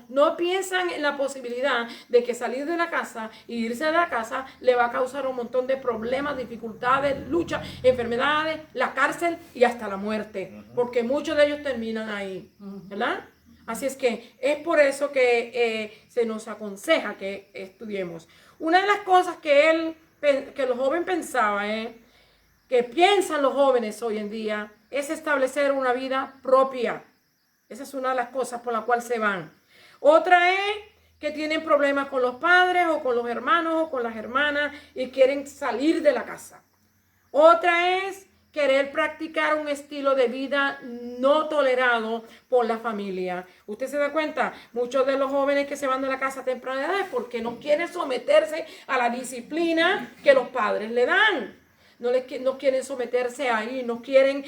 No piensan en la posibilidad de que salir de la casa e irse de la casa le va a causar un montón de problemas, dificultades, luchas, enfermedades, la cárcel y hasta la muerte. Porque muchos de ellos terminan ahí, ¿verdad? Así es que es por eso que se nos aconseja que estudiemos. Una de las cosas que los jóvenes pensaban que piensan los jóvenes hoy en día es establecer una vida propia. Esa es una de las cosas por la cual se van. Otra es que tienen problemas con los padres o con los hermanos o con las hermanas y quieren salir de la casa. Otra es querer practicar un estilo de vida no tolerado por la familia. Usted se da cuenta, muchos de los jóvenes que se van de la casa a temprana edad es porque no quieren someterse a la disciplina que los padres le dan. No quieren someterse ahí, no quieren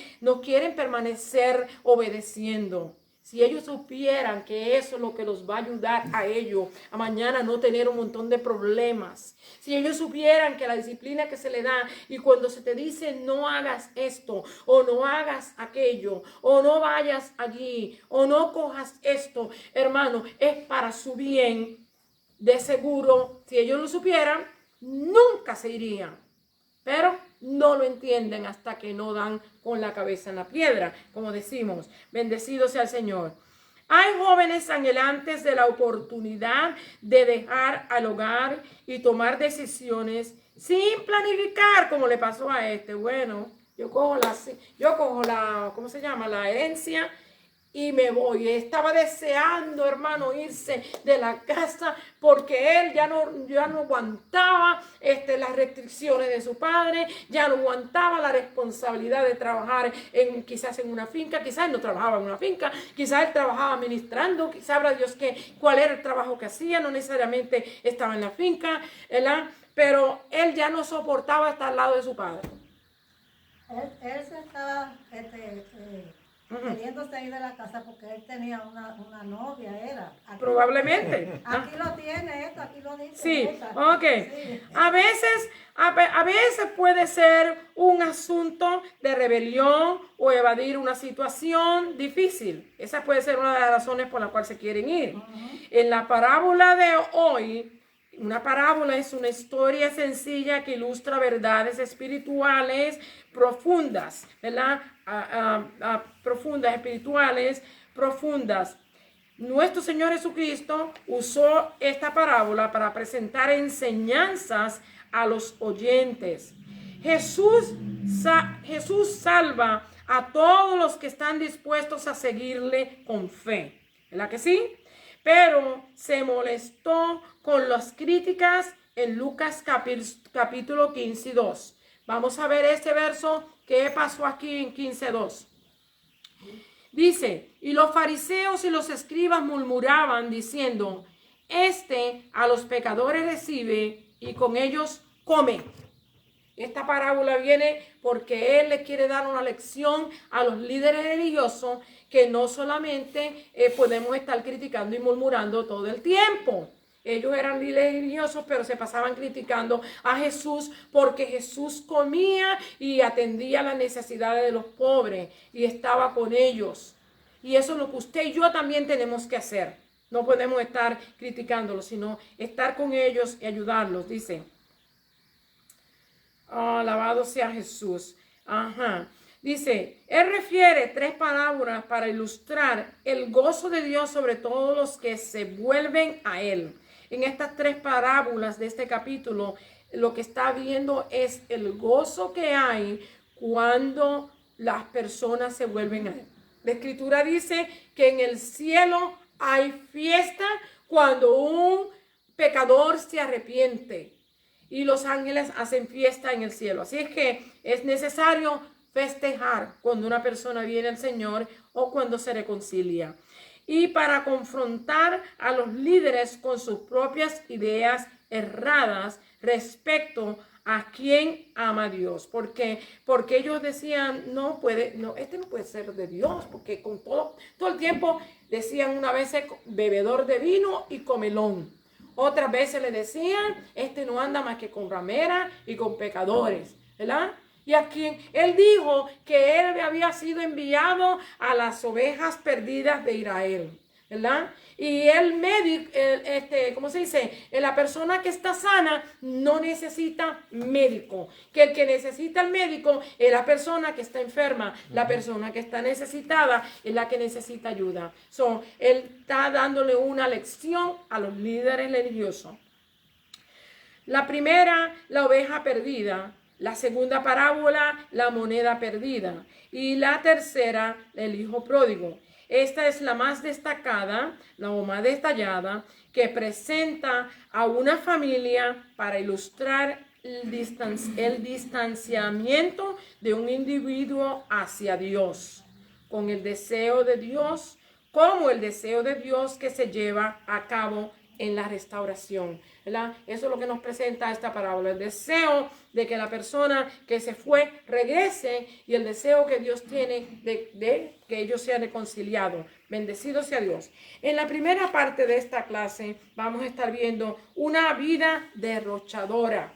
permanecer obedeciendo. Si ellos supieran que eso es lo que los va a ayudar a ellos a mañana no tener un montón de problemas. Si ellos supieran que la disciplina que se le da y cuando se te dice no hagas esto o no hagas aquello o no vayas allí o no cojas esto, hermano, es para su bien. De seguro, si ellos lo supieran, nunca se irían. Pero no lo entienden hasta que no dan con la cabeza en la piedra, como decimos. Bendecido sea el Señor. Hay jóvenes anhelantes de la oportunidad de dejar al hogar y tomar decisiones sin planificar, como le pasó a este. Bueno, yo cojo la, ¿cómo se llama? La herencia y me voy. Estaba deseando, hermano, irse de la casa porque él ya no aguantaba las restricciones de su padre, ya no aguantaba la responsabilidad de trabajar quizás en una finca, quizás él no trabajaba en una finca, quizás él trabajaba administrando, quizás sabrá Dios cuál era el trabajo que hacía, no necesariamente estaba en la finca, ¿verdad? Pero él ya no soportaba estar al lado de su padre. Él se estaba queriéndose ir de la casa porque él tenía una novia, era. Aquí, probablemente. Aquí lo tiene esto, aquí lo dice. Sí, esta. ok. Sí. A veces puede ser un asunto de rebelión o evadir una situación difícil. Esa puede ser una de las razones por las cuales se quieren ir. En la parábola de hoy, una parábola es una historia sencilla que ilustra verdades espirituales profundas, ¿verdad? Profundas, espirituales, profundas. Nuestro Señor Jesucristo usó esta parábola para presentar enseñanzas a los oyentes. Jesús salva a todos los que están dispuestos a seguirle con fe. ¿Verdad que sí? Pero se molestó con las críticas en Lucas capítulo 15:2. Vamos a ver este verso. ¿Qué pasó aquí en 15:2? Dice, y los fariseos y los escribas murmuraban diciendo, a los pecadores recibe y con ellos come. Esta parábola viene porque él le quiere dar una lección a los líderes religiosos que no solamente podemos estar criticando y murmurando todo el tiempo. Ellos eran líderes religiosos, pero se pasaban criticando a Jesús porque Jesús comía y atendía las necesidades de los pobres y estaba con ellos. Y eso es lo que usted y yo también tenemos que hacer. No podemos estar criticándolos, sino estar con ellos y ayudarlos, dice. Alabado sea Jesús. Dice, él refiere 3 parábolas para ilustrar el gozo de Dios sobre todos los que se vuelven a él. En estas 3 parábolas de este capítulo, lo que está viendo es el gozo que hay cuando las personas se vuelven a él. La Escritura dice que en el cielo hay fiesta cuando un pecador se arrepiente. Y los ángeles hacen fiesta en el cielo. Así es que es necesario festejar cuando una persona viene al Señor o cuando se reconcilia. Y para confrontar a los líderes con sus propias ideas erradas respecto a quién ama a Dios. Porque ellos decían, este no puede ser de Dios, porque con todo el tiempo decían una vez bebedor de vino y comelón. Otras veces le decían, no anda más que con rameras y con pecadores, ¿verdad? Y aquí él dijo que él había sido enviado a las ovejas perdidas de Israel, ¿verdad? Y el médico, ¿cómo se dice? La persona que está sana no necesita médico. Que el que necesita el médico es la persona que está enferma. La persona que está necesitada es la que necesita ayuda. Él está dándole una lección a los líderes religiosos. La primera, la oveja perdida. La segunda parábola, la moneda perdida. Y la tercera, el hijo pródigo. Esta es la más destacada, la más detallada, que presenta a una familia para ilustrar el distanciamiento de un individuo hacia Dios, con el deseo de Dios, como el deseo de Dios que se lleva a cabo en la restauración, ¿verdad? Eso es lo que nos presenta esta parábola, el deseo de que la persona que se fue regrese y el deseo que Dios tiene de que ellos sean reconciliados. Bendecido sea Dios. En la primera parte de esta clase vamos a estar viendo una vida derrochadora.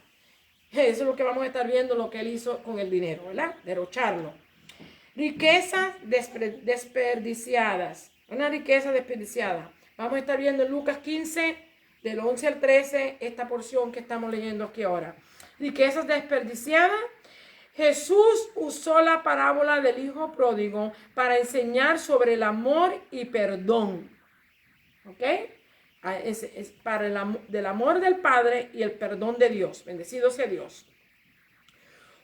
Eso es lo que vamos a estar viendo, lo que él hizo con el dinero, ¿verdad? Derrocharlo. Riquezas desperdiciadas. Una riqueza desperdiciada. Vamos a estar viendo en Lucas 15, del 11 al 13, esta porción que estamos leyendo aquí ahora. Riquezas desperdiciadas. Jesús usó la parábola del hijo pródigo para enseñar sobre el amor y perdón. ¿Ok? Es para del amor del Padre y el perdón de Dios. Bendecido sea Dios.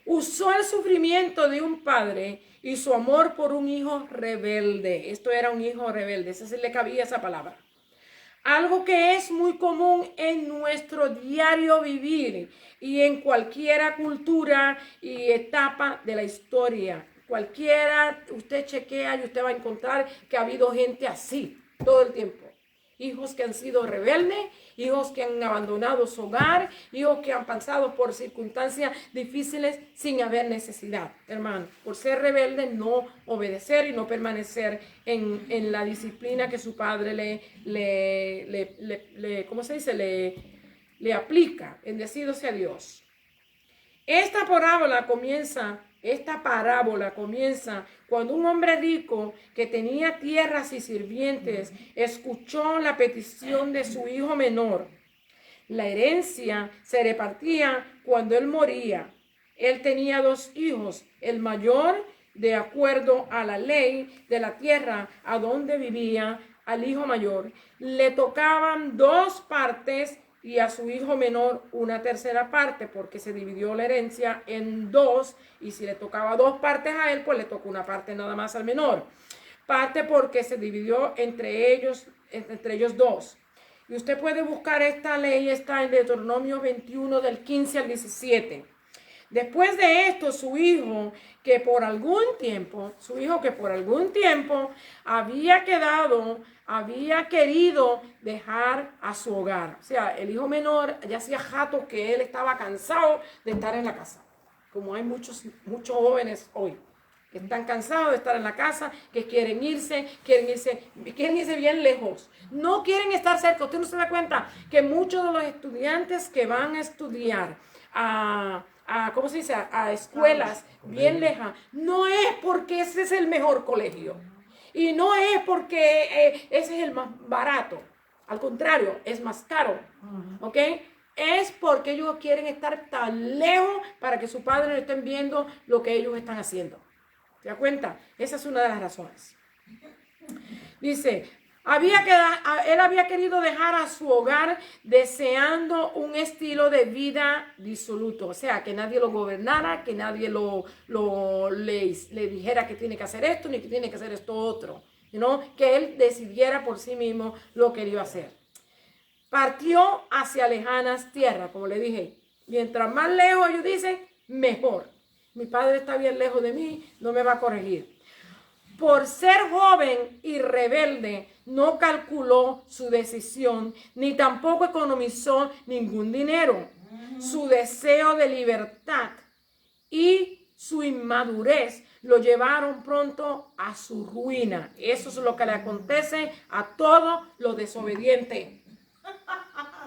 Usó el sufrimiento de un padre y su amor por un hijo rebelde. Esto era un hijo rebelde. Esa se le cabía esa palabra. Algo que es muy común en nuestro diario vivir y en cualquier cultura y etapa de la historia. Cualquiera, usted chequea y usted va a encontrar que ha habido gente así todo el tiempo. Hijos que han sido rebeldes, hijos que han abandonado su hogar, hijos que han pasado por circunstancias difíciles sin haber necesidad, hermano. Por ser rebelde, no obedecer y no permanecer en la disciplina que su padre ¿cómo se dice? Le aplica. Bendecido sea Dios. Esta parábola comienza cuando un hombre rico que tenía tierras y sirvientes escuchó la petición de su hijo menor. La herencia se repartía cuando él moría. Él tenía 2 hijos. El mayor, de acuerdo a la ley de la tierra a donde vivía, al hijo mayor le tocaban 2 partes y a su hijo menor una tercera parte, porque se dividió la herencia en 2, y si le tocaba 2 partes a él, pues le tocó una parte nada más al menor. Parte porque se dividió entre ellos 2. Y usted puede buscar esta ley, está en Deuteronomio 21 del 15 al 17. Después de esto, su hijo que por algún tiempo había querido dejar a su hogar. O sea, el hijo menor ya hacía jato que él estaba cansado de estar en la casa. Como hay muchos jóvenes hoy que están cansados de estar en la casa, que quieren irse bien lejos. No quieren estar cerca. Usted no se da cuenta que muchos de los estudiantes que van a estudiar a escuelas bien lejas, no es porque ese es el mejor colegio. Y no es porque ese es el más barato. Al contrario, es más caro. ¿Ok? Es porque ellos quieren estar tan lejos para que sus padres no estén viendo lo que ellos están haciendo. ¿Se da cuenta? Esa es una de las razones. Dice, él había querido dejar a su hogar deseando un estilo de vida disoluto. O sea, que nadie lo gobernara, que nadie le dijera que tiene que hacer esto, ni que tiene que hacer esto otro. ¿No? Que él decidiera por sí mismo lo que iba a hacer. Partió hacia lejanas tierras, como le dije. Mientras más lejos ellos dicen, mejor. Mi padre está bien lejos de mí, no me va a corregir. Por ser joven y rebelde, no calculó su decisión, ni tampoco economizó ningún dinero. Su deseo de libertad y su inmadurez lo llevaron pronto a su ruina. Eso es lo que le acontece a todos los desobedientes.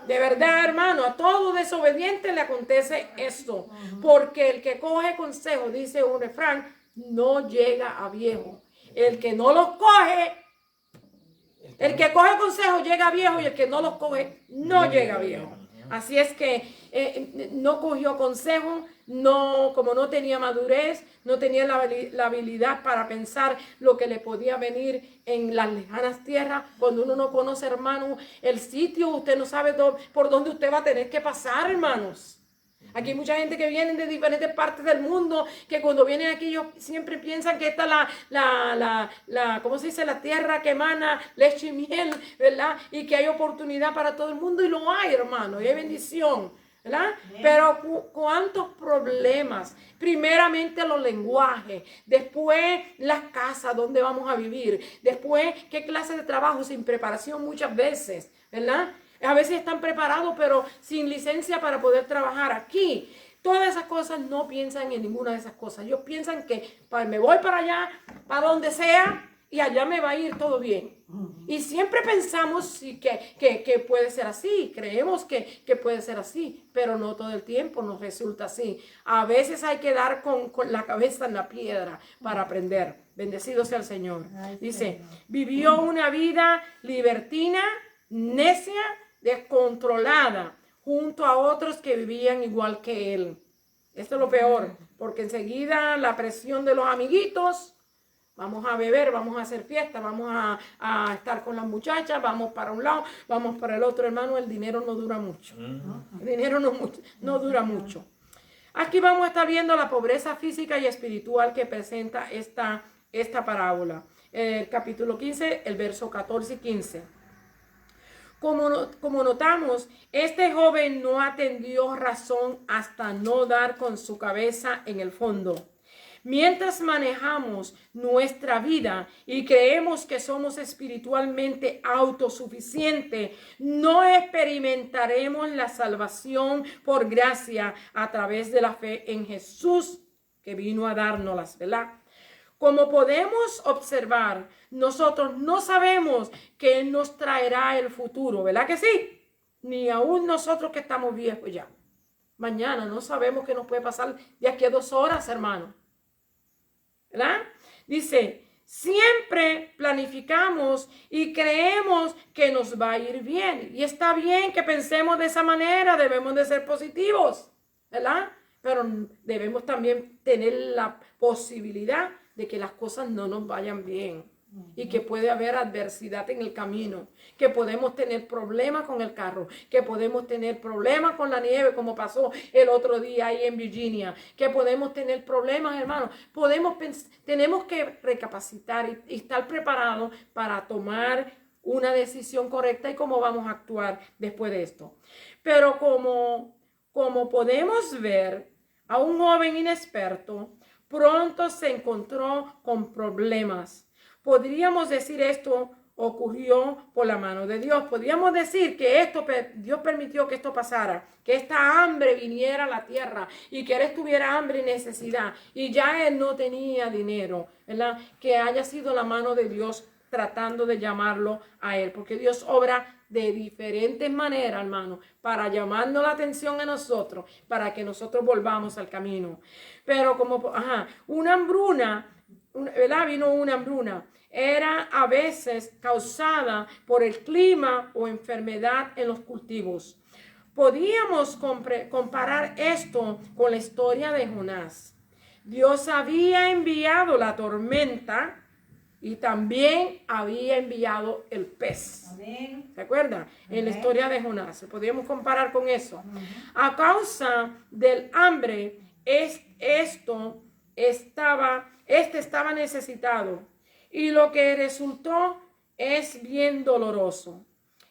De verdad, hermano, a todo desobediente le acontece esto. Porque el que coge consejo, dice un refrán, no llega a viejo. El que no los coge, el que coge consejo llega a viejo, y el que no los coge no llega a viejo. Así es que no cogió consejo, como no tenía madurez, no tenía la habilidad para pensar lo que le podía venir en las lejanas tierras. Cuando uno no conoce, hermano, el sitio, usted no sabe por dónde usted va a tener que pasar, hermanos. Aquí hay mucha gente que viene de diferentes partes del mundo, que cuando vienen aquí ellos siempre piensan que esta es ¿cómo se dice? La tierra que emana leche y miel, ¿verdad? Y que hay oportunidad para todo el mundo, y lo hay, hermano, y hay bendición, ¿verdad? Pero ¿cuántos problemas? Primeramente los lenguajes, después las casas donde vamos a vivir, después qué clase de trabajo sin preparación muchas veces, ¿verdad? A veces están preparados, pero sin licencia para poder trabajar aquí. Todas esas cosas no piensan en ninguna de esas cosas. Ellos piensan que me voy para allá, para donde sea, y allá me va a ir todo bien. Y siempre pensamos que puede ser así, creemos que puede ser así, pero no todo el tiempo nos resulta así. A veces hay que dar con la cabeza en la piedra para aprender. Bendecido sea el Señor. Dice, vivió una vida libertina, necia, descontrolada, junto a otros que vivían igual que él. Esto es lo peor, porque enseguida la presión de los amiguitos, vamos a beber, vamos a hacer fiesta, vamos a estar con las muchachas, vamos para un lado, vamos para el otro, hermano, el dinero no dura mucho. El dinero no dura mucho. Aquí vamos a estar viendo la pobreza física y espiritual que presenta esta parábola. El capítulo 15, el verso 14 y 15. Como notamos, este joven no atendió razón hasta no dar con su cabeza en el fondo. Mientras manejamos nuestra vida y creemos que somos espiritualmente autosuficientes, no experimentaremos la salvación por gracia a través de la fe en Jesús que vino a dárnoslas, ¿verdad? Como podemos observar, nosotros no sabemos qué nos traerá el futuro, ¿verdad que sí? Ni aún nosotros que estamos viejos ya. Mañana no sabemos qué nos puede pasar de aquí a 2 horas, hermano. ¿Verdad? Dice, siempre planificamos y creemos que nos va a ir bien. Y está bien que pensemos de esa manera, debemos de ser positivos, ¿verdad? Pero debemos también tener la posibilidad de que las cosas no nos vayan bien y que puede haber adversidad en el camino, que podemos tener problemas con el carro, que podemos tener problemas con la nieve como pasó el otro día ahí en Virginia, que podemos tener problemas, hermanos. Tenemos que recapacitar y estar preparados para tomar una decisión correcta y cómo vamos a actuar después de esto. Pero como podemos ver, a un joven inexperto pronto se encontró con problemas. Podríamos decir esto ocurrió por la mano de Dios. Podríamos decir que Dios permitió que esto pasara, que esta hambre viniera a la tierra y que él tuviera hambre y necesidad y ya él no tenía dinero, ¿verdad? Que haya sido la mano de Dios tratando de llamarlo a él, porque Dios obra de diferentes maneras, hermano, para llamarnos la atención a nosotros, para que nosotros volvamos al camino. Pero una hambruna, ¿verdad? Vino una hambruna. Era a veces causada por el clima o enfermedad en los cultivos. Podíamos comparar esto con la historia de Jonás. Dios había enviado la tormenta y también había enviado el pez. Amén. ¿Se acuerdan? En la historia de Jonás. Podríamos comparar con eso. A causa del hambre, estaba necesitado. Y lo que resultó es bien doloroso.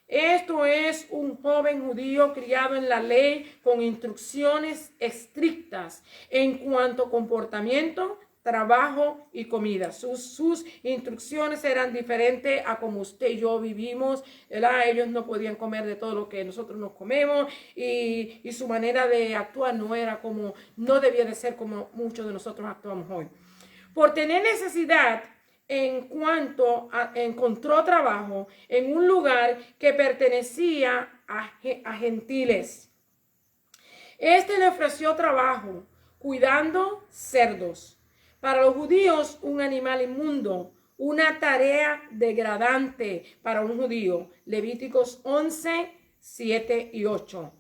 Esto es un joven judío criado en la ley con instrucciones estrictas en cuanto a comportamiento, trabajo y comida. Sus instrucciones eran diferentes a como usted y yo vivimos, ¿verdad? Ellos no podían comer de todo lo que nosotros nos comemos y su manera de actuar no debía de ser como muchos de nosotros actuamos hoy. Por tener necesidad, encontró trabajo en un lugar que pertenecía a gentiles. Este le ofreció trabajo cuidando cerdos. Para los judíos, un animal inmundo, una tarea degradante para un judío. Levíticos 11, 7 y 8.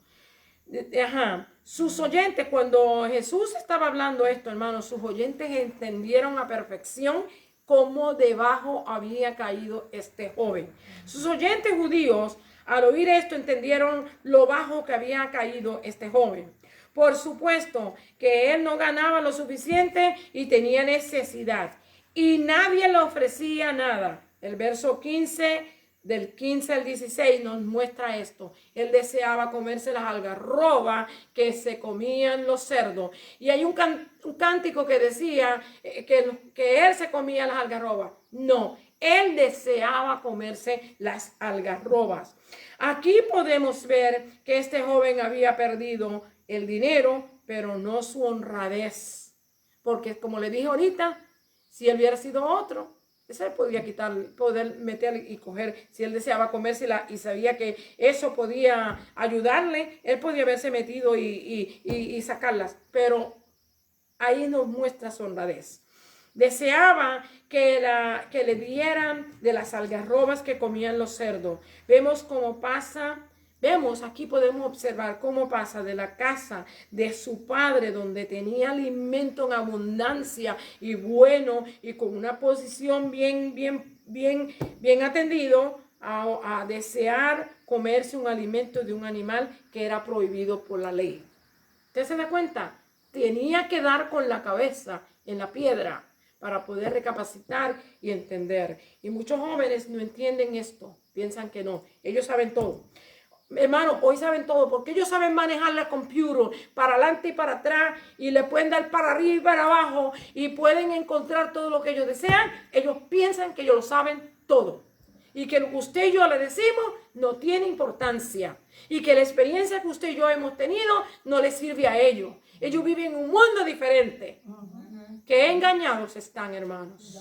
Sus oyentes, cuando Jesús estaba hablando esto, hermanos, sus oyentes entendieron a perfección cómo debajo había caído este joven. Sus oyentes judíos, al oír esto, entendieron lo bajo que había caído este joven. Por supuesto que él no ganaba lo suficiente y tenía necesidad. Y nadie le ofrecía nada. El verso 15, del 15 al 16 nos muestra esto. Él deseaba comerse las algarrobas que se comían los cerdos. Y hay un cántico que decía que él se comía las algarrobas. No, Él deseaba comerse las algarrobas. Aquí podemos ver que este joven había perdido el dinero, pero no su honradez. Porque como le dije ahorita, si él hubiera sido otro, ese podía quitar, poder meter y coger. Si él deseaba comérsela y sabía que eso podía ayudarle, él podía haberse metido y sacarlas. Pero ahí nos muestra su honradez. Deseaba que le dieran de las algarrobas que comían los cerdos. Vemos, aquí podemos observar cómo pasa de la casa de su padre, donde tenía alimento en abundancia y bueno, y con una posición bien atendido, a desear comerse un alimento de un animal que era prohibido por la ley. ¿Usted se da cuenta? Tenía que dar con la cabeza en la piedra para poder recapacitar y entender. Y muchos jóvenes no entienden esto, piensan que no, ellos saben todo. Hermano, hoy saben todo porque ellos saben manejar la computadora para adelante y para atrás y le pueden dar para arriba y para abajo y pueden encontrar todo lo que ellos desean. Ellos piensan que ellos lo saben todo y que lo que usted y yo le decimos no tiene importancia y que la experiencia que usted y yo hemos tenido no les sirve a ellos. Ellos viven en un mundo diferente. Que engañados están, hermanos.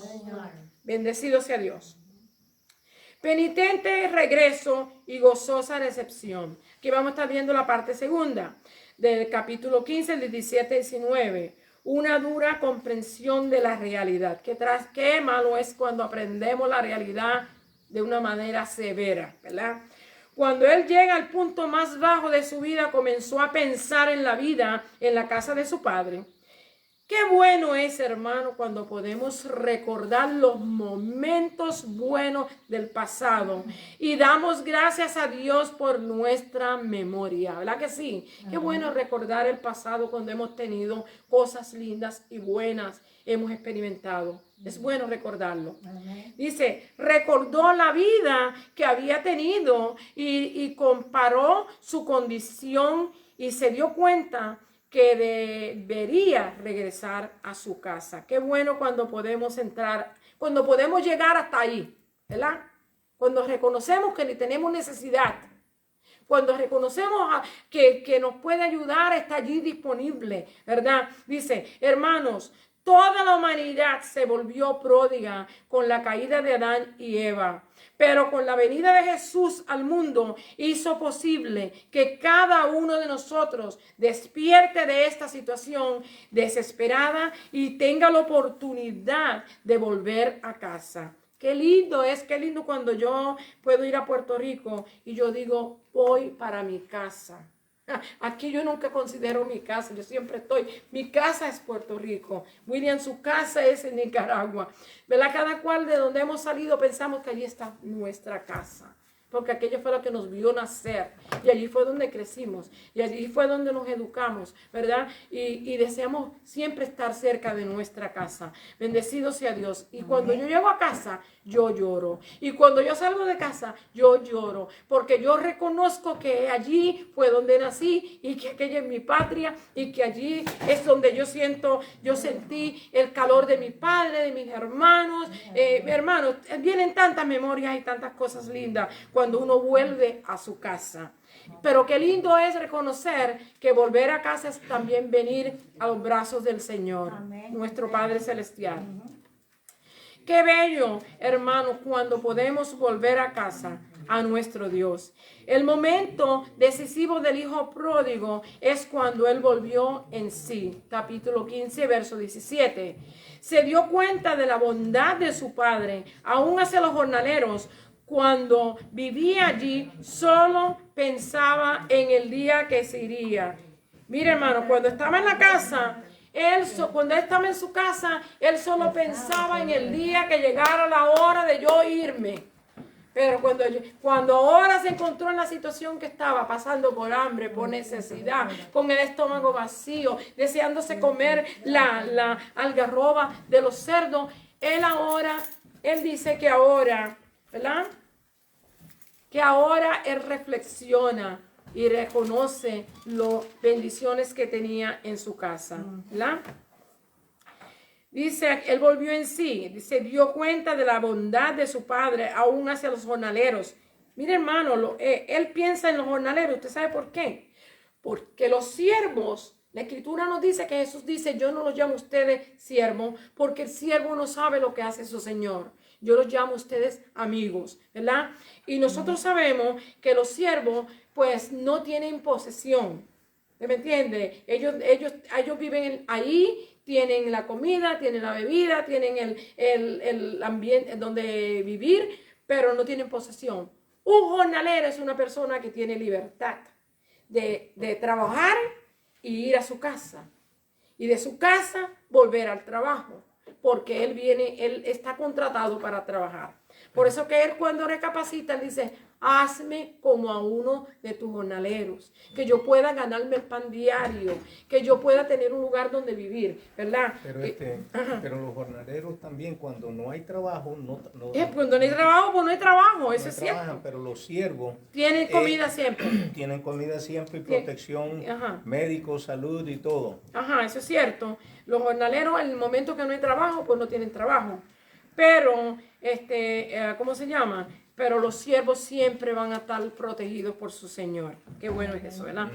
Bendecido sea Dios. Penitente regreso y gozosa recepción. Aquí vamos a estar viendo la parte segunda del capítulo 15, el 17 y 19. Una dura comprensión de la realidad. Qué malo es cuando aprendemos la realidad de una manera severa, ¿verdad? Cuando él llega al punto más bajo de su vida, comenzó a pensar en la vida en la casa de su padre. Qué bueno es, hermano, cuando podemos recordar los momentos buenos del pasado y damos gracias a Dios por nuestra memoria, ¿verdad que sí? Qué bueno recordar el pasado cuando hemos tenido cosas lindas y buenas, hemos experimentado. Es bueno recordarlo. Dice, recordó la vida que había tenido y comparó su condición y se dio cuenta que debería regresar a su casa. Qué bueno cuando podemos entrar, cuando podemos llegar hasta ahí, ¿verdad? Cuando reconocemos que tenemos necesidad, cuando reconocemos que nos puede ayudar, está allí disponible, ¿verdad? Dice, hermanos, toda la humanidad se volvió pródiga con la caída de Adán y Eva. Pero con la venida de Jesús al mundo hizo posible que cada uno de nosotros despierte de esta situación desesperada y tenga la oportunidad de volver a casa. Qué lindo cuando yo puedo ir a Puerto Rico y yo digo, voy para mi casa. Aquí yo nunca considero mi casa, yo siempre mi casa es Puerto Rico, William su casa es en Nicaragua, ¿verdad? Cada cual de donde hemos salido pensamos que allí está nuestra casa, porque aquello fue lo que nos vio nacer y allí fue donde crecimos y allí fue donde nos educamos, ¿verdad? Y deseamos siempre estar cerca de nuestra casa. Bendecido sea Dios. Y cuando yo llego a casa, yo lloro. Y cuando yo salgo de casa, yo lloro, porque yo reconozco que allí fue donde nací y que aquella es mi patria y que allí es donde yo sentí el calor de mi padre, de mis hermanos. Hermanos, vienen tantas memorias y tantas cosas lindas cuando uno vuelve a su casa. Pero qué lindo es reconocer que volver a casa es también venir a los brazos del Señor, nuestro Padre Celestial. Qué bello, hermanos, cuando podemos volver a casa, a nuestro Dios. El momento decisivo del hijo pródigo es cuando él volvió en sí. Capítulo 15, verso 17. Se dio cuenta de la bondad de su padre, aún hacia los jornaleros. Cuando vivía allí, solo pensaba en el día que se iría. Mire, hermano, cuando estaba en la casa, cuando él estaba en su casa, él solo pensaba en el día que llegara la hora de yo irme. Pero cuando ahora se encontró en la situación que estaba, pasando por hambre, por necesidad, con el estómago vacío, deseándose comer la algarroba de los cerdos, él dice que ahora, ¿verdad? Que ahora él reflexiona y reconoce las bendiciones que tenía en su casa, ¿verdad? Dice, él volvió en sí, se dio cuenta de la bondad de su padre, aún hacia los jornaleros. Mire, hermano, él piensa en los jornaleros. ¿Usted sabe por qué? Porque los siervos, la Escritura nos dice que Jesús dice, yo no los llamo a ustedes siervos, porque el siervo no sabe lo que hace su Señor. Yo los llamo a ustedes amigos, ¿verdad? Y nosotros sabemos que los siervos, pues, no tienen posesión. ¿Me entiende? Ellos viven ahí, tienen la comida, tienen la bebida, tienen el ambiente donde vivir, pero no tienen posesión. Un jornalero es una persona que tiene libertad de trabajar y ir a su casa. Y de su casa volver al trabajo. Porque él está contratado para trabajar. Por eso que él cuando recapacita, él dice, hazme como a uno de tus jornaleros, que yo pueda ganarme el pan diario, que yo pueda tener un lugar donde vivir, ¿verdad? Pero los jornaleros también, cuando no hay trabajo, cuando no hay trabajo, pues no hay trabajo, eso es cierto. Pero los siervos tienen comida siempre. Tienen comida siempre y protección, médico, salud y todo. Ajá, eso es cierto. Los jornaleros, en el momento que no hay trabajo, pues no tienen trabajo. Pero, ¿cómo se llama? Pero los siervos siempre van a estar protegidos por su Señor. Qué bueno es eso, ¿verdad?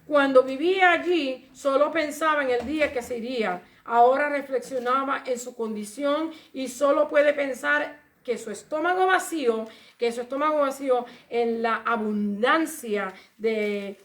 Cuando vivía allí, solo pensaba en el día que se iría. Ahora reflexionaba en su condición y solo puede pensar que su estómago vacío en la abundancia de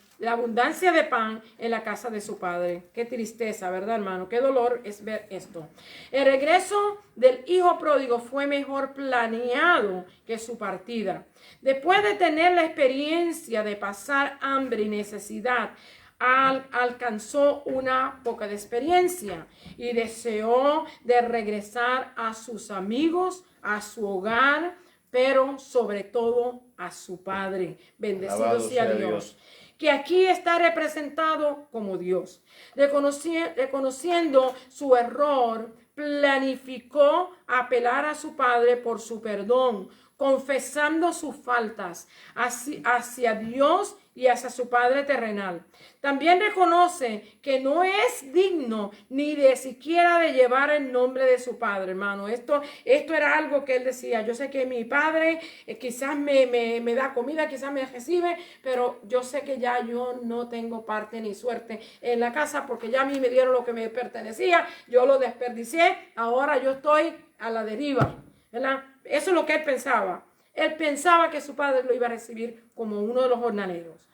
pan en la casa de su padre. Qué tristeza, ¿verdad, hermano? Qué dolor es ver esto. El regreso del hijo pródigo fue mejor planeado que su partida. Después de tener la experiencia de pasar hambre y necesidad, alcanzó una poca de experiencia y deseó de regresar a sus amigos, a su hogar, pero sobre todo a su padre. Bendecido sea Dios. Que aquí está representado como Dios. Reconociendo su error, planificó apelar a su padre por su perdón, confesando sus faltas hacia Dios y hacia su Padre terrenal. También reconoce que no es digno ni de siquiera de llevar el nombre de su padre, hermano. Esto era algo que él decía. Yo sé que mi padre quizás me da comida, quizás me recibe, pero yo sé que ya yo no tengo parte ni suerte en la casa porque ya a mí me dieron lo que me pertenecía, yo lo desperdicié, ahora yo estoy a la deriva, ¿verdad? Eso es lo que él pensaba. Él pensaba que su padre lo iba a recibir como uno de los jornaleros.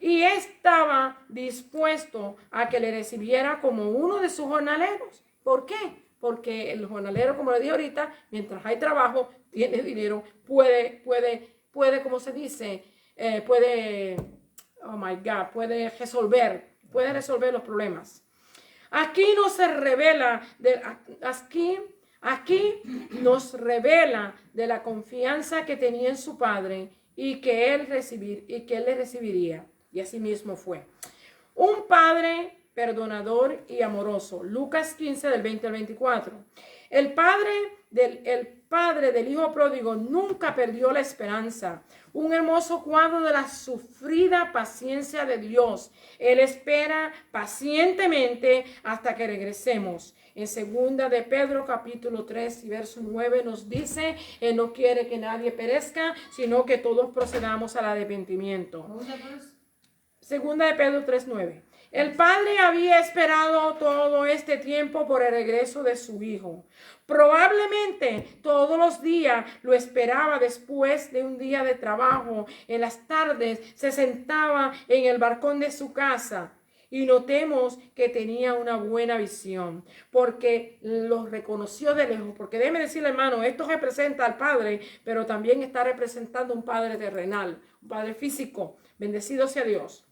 Y estaba dispuesto a que le recibiera como uno de sus jornaleros. ¿Por qué? Porque el jornalero, como le dije ahorita, mientras hay trabajo, tiene dinero, puede, ¿cómo se dice? Puede resolver los problemas. Aquí nos revela de la confianza que tenía en su padre y que él le recibiría. Y así mismo fue. Un padre perdonador y amoroso. Lucas 15 del 20 al 24. El padre del hijo pródigo nunca perdió la esperanza. Un hermoso cuadro de la sufrida paciencia de Dios. Él espera pacientemente hasta que regresemos. En 2 de Pedro capítulo 3 y verso 9 nos dice, Él no quiere que nadie perezca, sino que todos procedamos al arrepentimiento. 2 de Pedro 3:9. El padre había esperado todo este tiempo por el regreso de su hijo. Probablemente todos los días lo esperaba después de un día de trabajo. En las tardes se sentaba en el balcón de su casa. Y notemos que tenía una buena visión, porque lo reconoció de lejos. Porque déjeme decirle, hermano, esto representa al Padre, pero también está representando un Padre terrenal, un Padre físico. Bendecido sea Dios.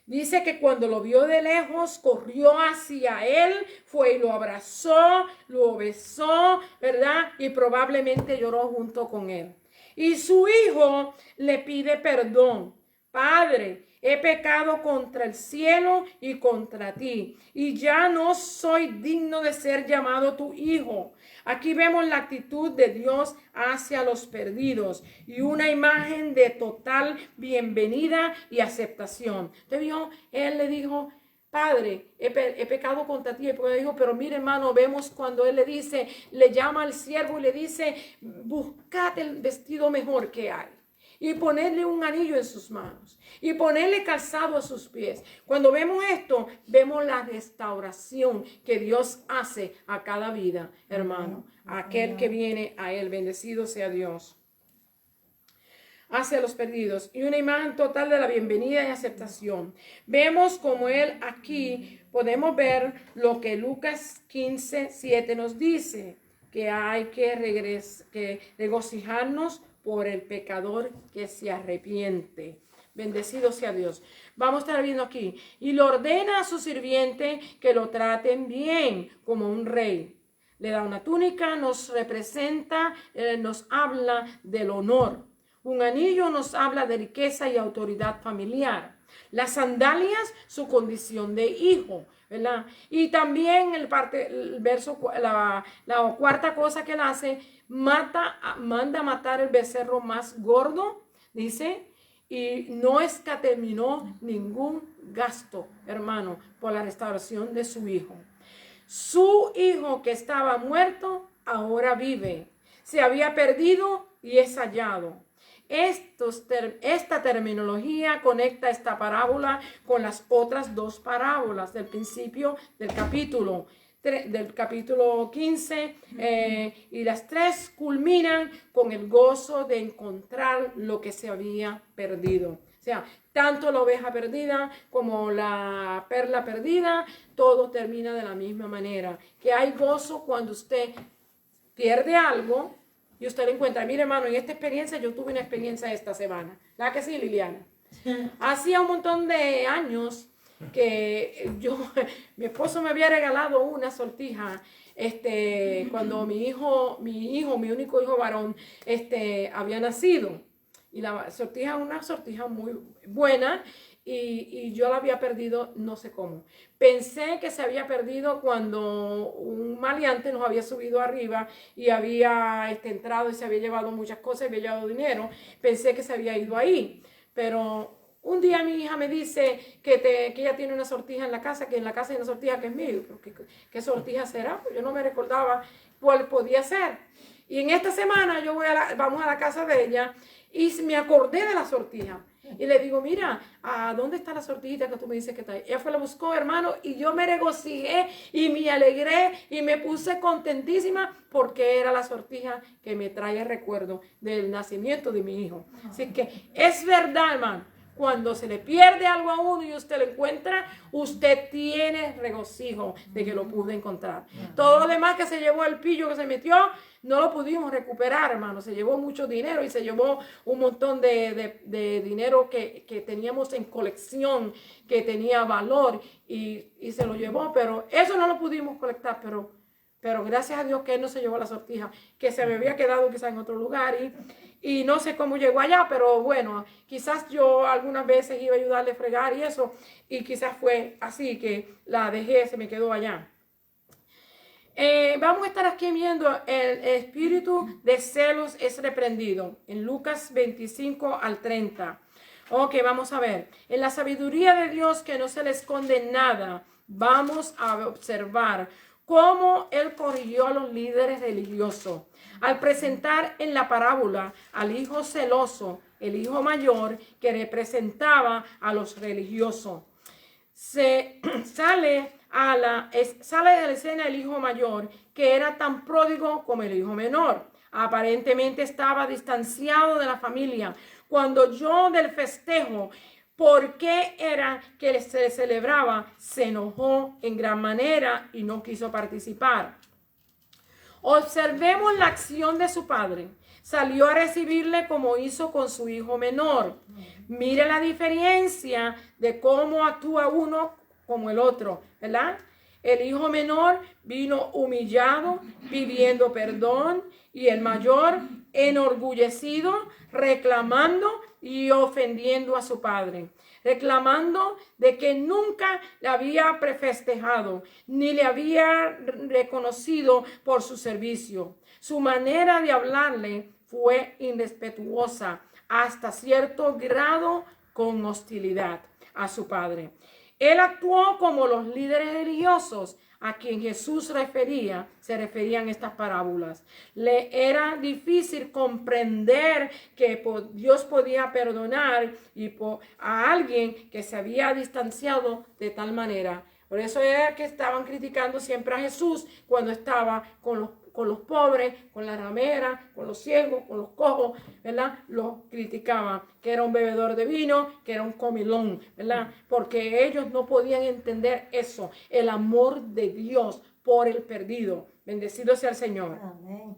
Dice que cuando lo vio de lejos, corrió hacia él, fue y lo abrazó, lo besó, ¿verdad? Y probablemente lloró junto con él. Y su hijo le pide perdón. Padre, he pecado contra el cielo y contra ti, y ya no soy digno de ser llamado tu hijo. Aquí vemos la actitud de Dios hacia los perdidos y una imagen de total bienvenida y aceptación. ¿Usted vio? Él le dijo, Padre, he pecado contra ti. Dijo, pero mire, hermano, vemos cuando él le dice, le llama al siervo y le dice, buscad el vestido mejor que hay. Y ponerle un anillo en sus manos. Y ponerle calzado a sus pies. Cuando vemos esto, vemos la restauración que Dios hace a cada vida, hermano. A aquel que viene a él. Bendecido sea Dios. Hacia los perdidos, y una imagen total de la bienvenida y aceptación. Vemos como él aquí, podemos ver lo que Lucas 15:7 nos dice, que hay que regocijarnos por el pecador que se arrepiente. Bendecido sea Dios. Vamos a estar viendo aquí. Y le ordena a su sirviente que lo traten bien como un rey. Le da una túnica, nos representa, nos habla del honor. Un anillo nos habla de riqueza y autoridad familiar. Las sandalias, su condición de hijo, ¿verdad? Y también el verso, la cuarta cosa que él hace, manda a matar el becerro más gordo, dice, y no escatimó ningún gasto, hermano, por la restauración de su hijo. Su hijo que estaba muerto, ahora vive. Se había perdido y es hallado. Esta terminología conecta esta parábola con las otras dos parábolas del principio del capítulo 15 y las tres culminan con el gozo de encontrar lo que se había perdido. O sea, tanto la oveja perdida como la perla perdida, todo termina de la misma manera. Que hay gozo cuando usted pierde algo y usted lo encuentra. Mire, hermano, en esta experiencia, yo tuve una experiencia esta semana. ¿La que sí, Liliana? Hacía un montón de años que mi esposo me había regalado una sortija, cuando mi único hijo varón, había nacido. Y la sortija, una sortija muy buena, y yo la había perdido no sé cómo. Pensé que se había perdido cuando un maleante nos había subido arriba y había entrado y se había llevado muchas cosas, había llevado dinero. Pensé que se había ido ahí. Pero un día mi hija me dice que ella tiene una sortija en la casa, que en la casa hay una sortija que es mía. ¿Qué sortija será? Pues yo no me recordaba cuál podía ser. Y en esta semana vamos a la casa de ella y me acordé de la sortija. Y le digo, mira, ¿a dónde está la sortijita que tú me dices que está ahí? Ella la buscó, hermano, y yo me regocijé y me alegré y me puse contentísima porque era la sortija que me trae el recuerdo del nacimiento de mi hijo. Así que es verdad, hermano. Cuando se le pierde algo a uno y usted lo encuentra, usted tiene regocijo de que lo pudo encontrar. Todo lo demás que se llevó el pillo que se metió, no lo pudimos recuperar, hermano. Se llevó mucho dinero y se llevó un montón de dinero que teníamos en colección, que tenía valor y se lo llevó. Pero eso no lo pudimos colectar, pero gracias a Dios que él no se llevó la sortija, que se me había quedado quizás en otro lugar y no sé cómo llegó allá, pero bueno, quizás yo algunas veces iba a ayudarle a fregar y eso, y quizás fue así que la dejé, se me quedó allá. Vamos a estar aquí viendo el espíritu de celos es reprendido en Lucas 25 al 30. Ok, vamos a ver. En la sabiduría de Dios que no se le esconde nada, vamos a observar cómo él corrigió a los líderes religiosos al presentar en la parábola al hijo celoso, el hijo mayor que representaba a los religiosos. Sale de la escena el hijo mayor que era tan pródigo como el hijo menor. Aparentemente estaba distanciado de la familia. Cuando oyó del festejo, ¿por qué era que se celebraba? Se enojó en gran manera y no quiso participar. Observemos la acción de su padre. Salió a recibirle como hizo con su hijo menor. Mire la diferencia de cómo actúa uno como el otro, ¿verdad? El hijo menor vino humillado, pidiendo perdón, y el mayor enorgullecido, reclamando y ofendiendo a su padre, reclamando de que nunca le había festejado, ni le había reconocido por su servicio. Su manera de hablarle fue irrespetuosa, hasta cierto grado con hostilidad a su padre. Él actuó como los líderes religiosos a quien Jesús se referían estas parábolas. Le era difícil comprender que Dios podía perdonar a alguien que se había distanciado de tal manera. Por eso era que estaban criticando siempre a Jesús cuando estaba con los pobres, con la ramera, con los ciegos, con los cojos, ¿verdad? Los criticaban, que era un bebedor de vino, que era un comilón, ¿verdad? Porque ellos no podían entender eso, el amor de Dios por el perdido. Bendecido sea el Señor. Amén.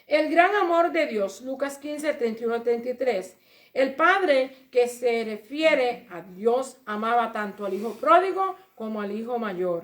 El gran amor de Dios, Lucas 15, 31, 33. El padre que se refiere a Dios amaba tanto al hijo pródigo como al hijo mayor.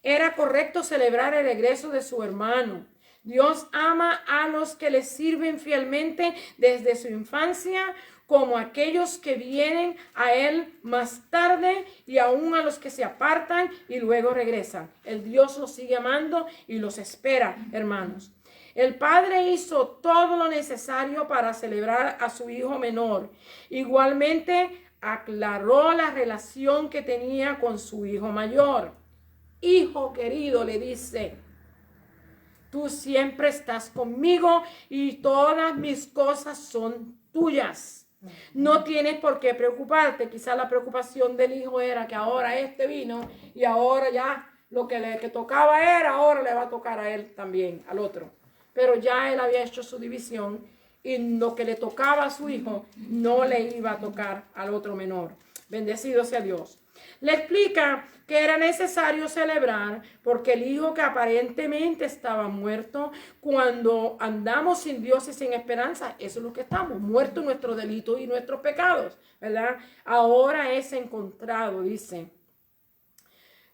Era correcto celebrar el regreso de su hermano. Dios ama a los que le sirven fielmente desde su infancia, como aquellos que vienen a Él más tarde y aún a los que se apartan y luego regresan. El Dios los sigue amando y los espera, hermanos. El padre hizo todo lo necesario para celebrar a su hijo menor. Igualmente aclaró la relación que tenía con su hijo mayor. Hijo querido, le dice, tú siempre estás conmigo y todas mis cosas son tuyas. No tienes por qué preocuparte. Quizás la preocupación del hijo era que ahora vino y ahora ya lo que le tocaba a él, ahora le va a tocar a él también, al otro. Pero ya él había hecho su división y lo que le tocaba a su hijo no le iba a tocar al otro menor. Bendecido sea Dios. Le explica que era necesario celebrar porque el hijo que aparentemente estaba muerto, cuando andamos sin Dios y sin esperanza, eso es lo que estamos, muertos en nuestros delitos y nuestros pecados, ¿verdad? Ahora es encontrado, dice.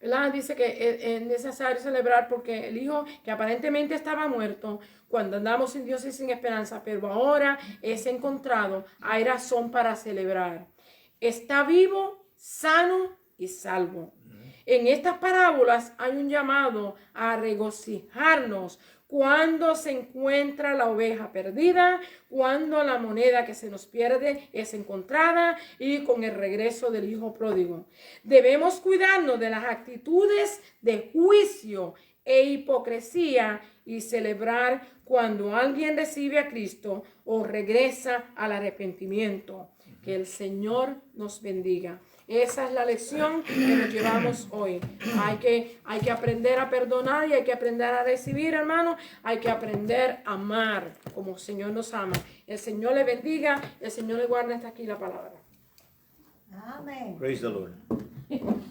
¿Verdad? Dice que es necesario celebrar porque el hijo que aparentemente estaba muerto, cuando andamos sin Dios y sin esperanza, pero ahora es encontrado, hay razón para celebrar. Está vivo, sano y salvo. En estas parábolas hay un llamado a regocijarnos cuando se encuentra la oveja perdida, cuando la moneda que se nos pierde es encontrada y con el regreso del hijo pródigo. Debemos cuidarnos de las actitudes de juicio e hipocresía y celebrar cuando alguien recibe a Cristo o regresa al arrepentimiento. Que el Señor nos bendiga. Esa es la lección que nos llevamos hoy. Hay que aprender a perdonar y hay que aprender a recibir, hermano. Hay que aprender a amar como el Señor nos ama. El Señor le bendiga, el Señor le guarde hasta aquí la palabra. Amén. Praise the Lord.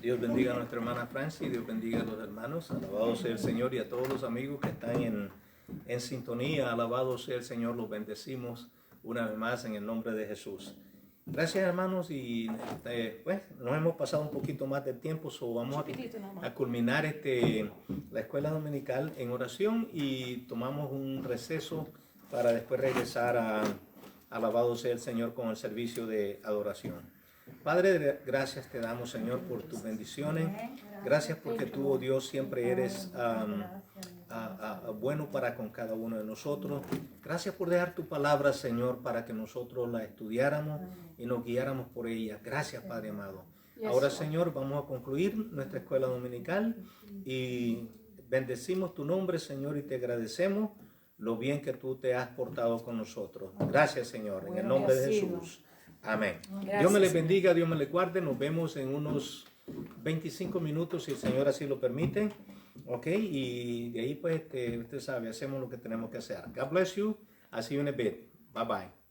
Dios bendiga a nuestra hermana Francis, Dios bendiga a los hermanos. Alabado sea el Señor y a todos los amigos que están en sintonía. Alabado sea el Señor, los bendecimos una vez más en el nombre de Jesús. Gracias, hermanos, y pues nos hemos pasado un poquito más de tiempo, vamos a culminar la escuela dominical en oración y tomamos un receso para después regresar a alabado sea el Señor con el servicio de adoración. Padre, gracias te damos, Señor, por tus bendiciones. Gracias porque tú, oh Dios, siempre eres bueno para con cada uno de nosotros. Gracias por dejar tu palabra, Señor, para que nosotros la estudiáramos y nos guiáramos por ella. Gracias, Padre amado. Ahora, Señor, vamos a concluir nuestra escuela dominical y bendecimos tu nombre, Señor, y te agradecemos lo bien que tú te has portado con nosotros. Gracias, Señor, en el nombre de Jesús. Amén. Gracias. Dios me les bendiga, Dios me les guarde. Nos vemos en unos 25 minutos, si el Señor así lo permite. Ok, y de ahí pues usted sabe, hacemos lo que tenemos que hacer. God bless you. I'll see you in a bit. Bye bye.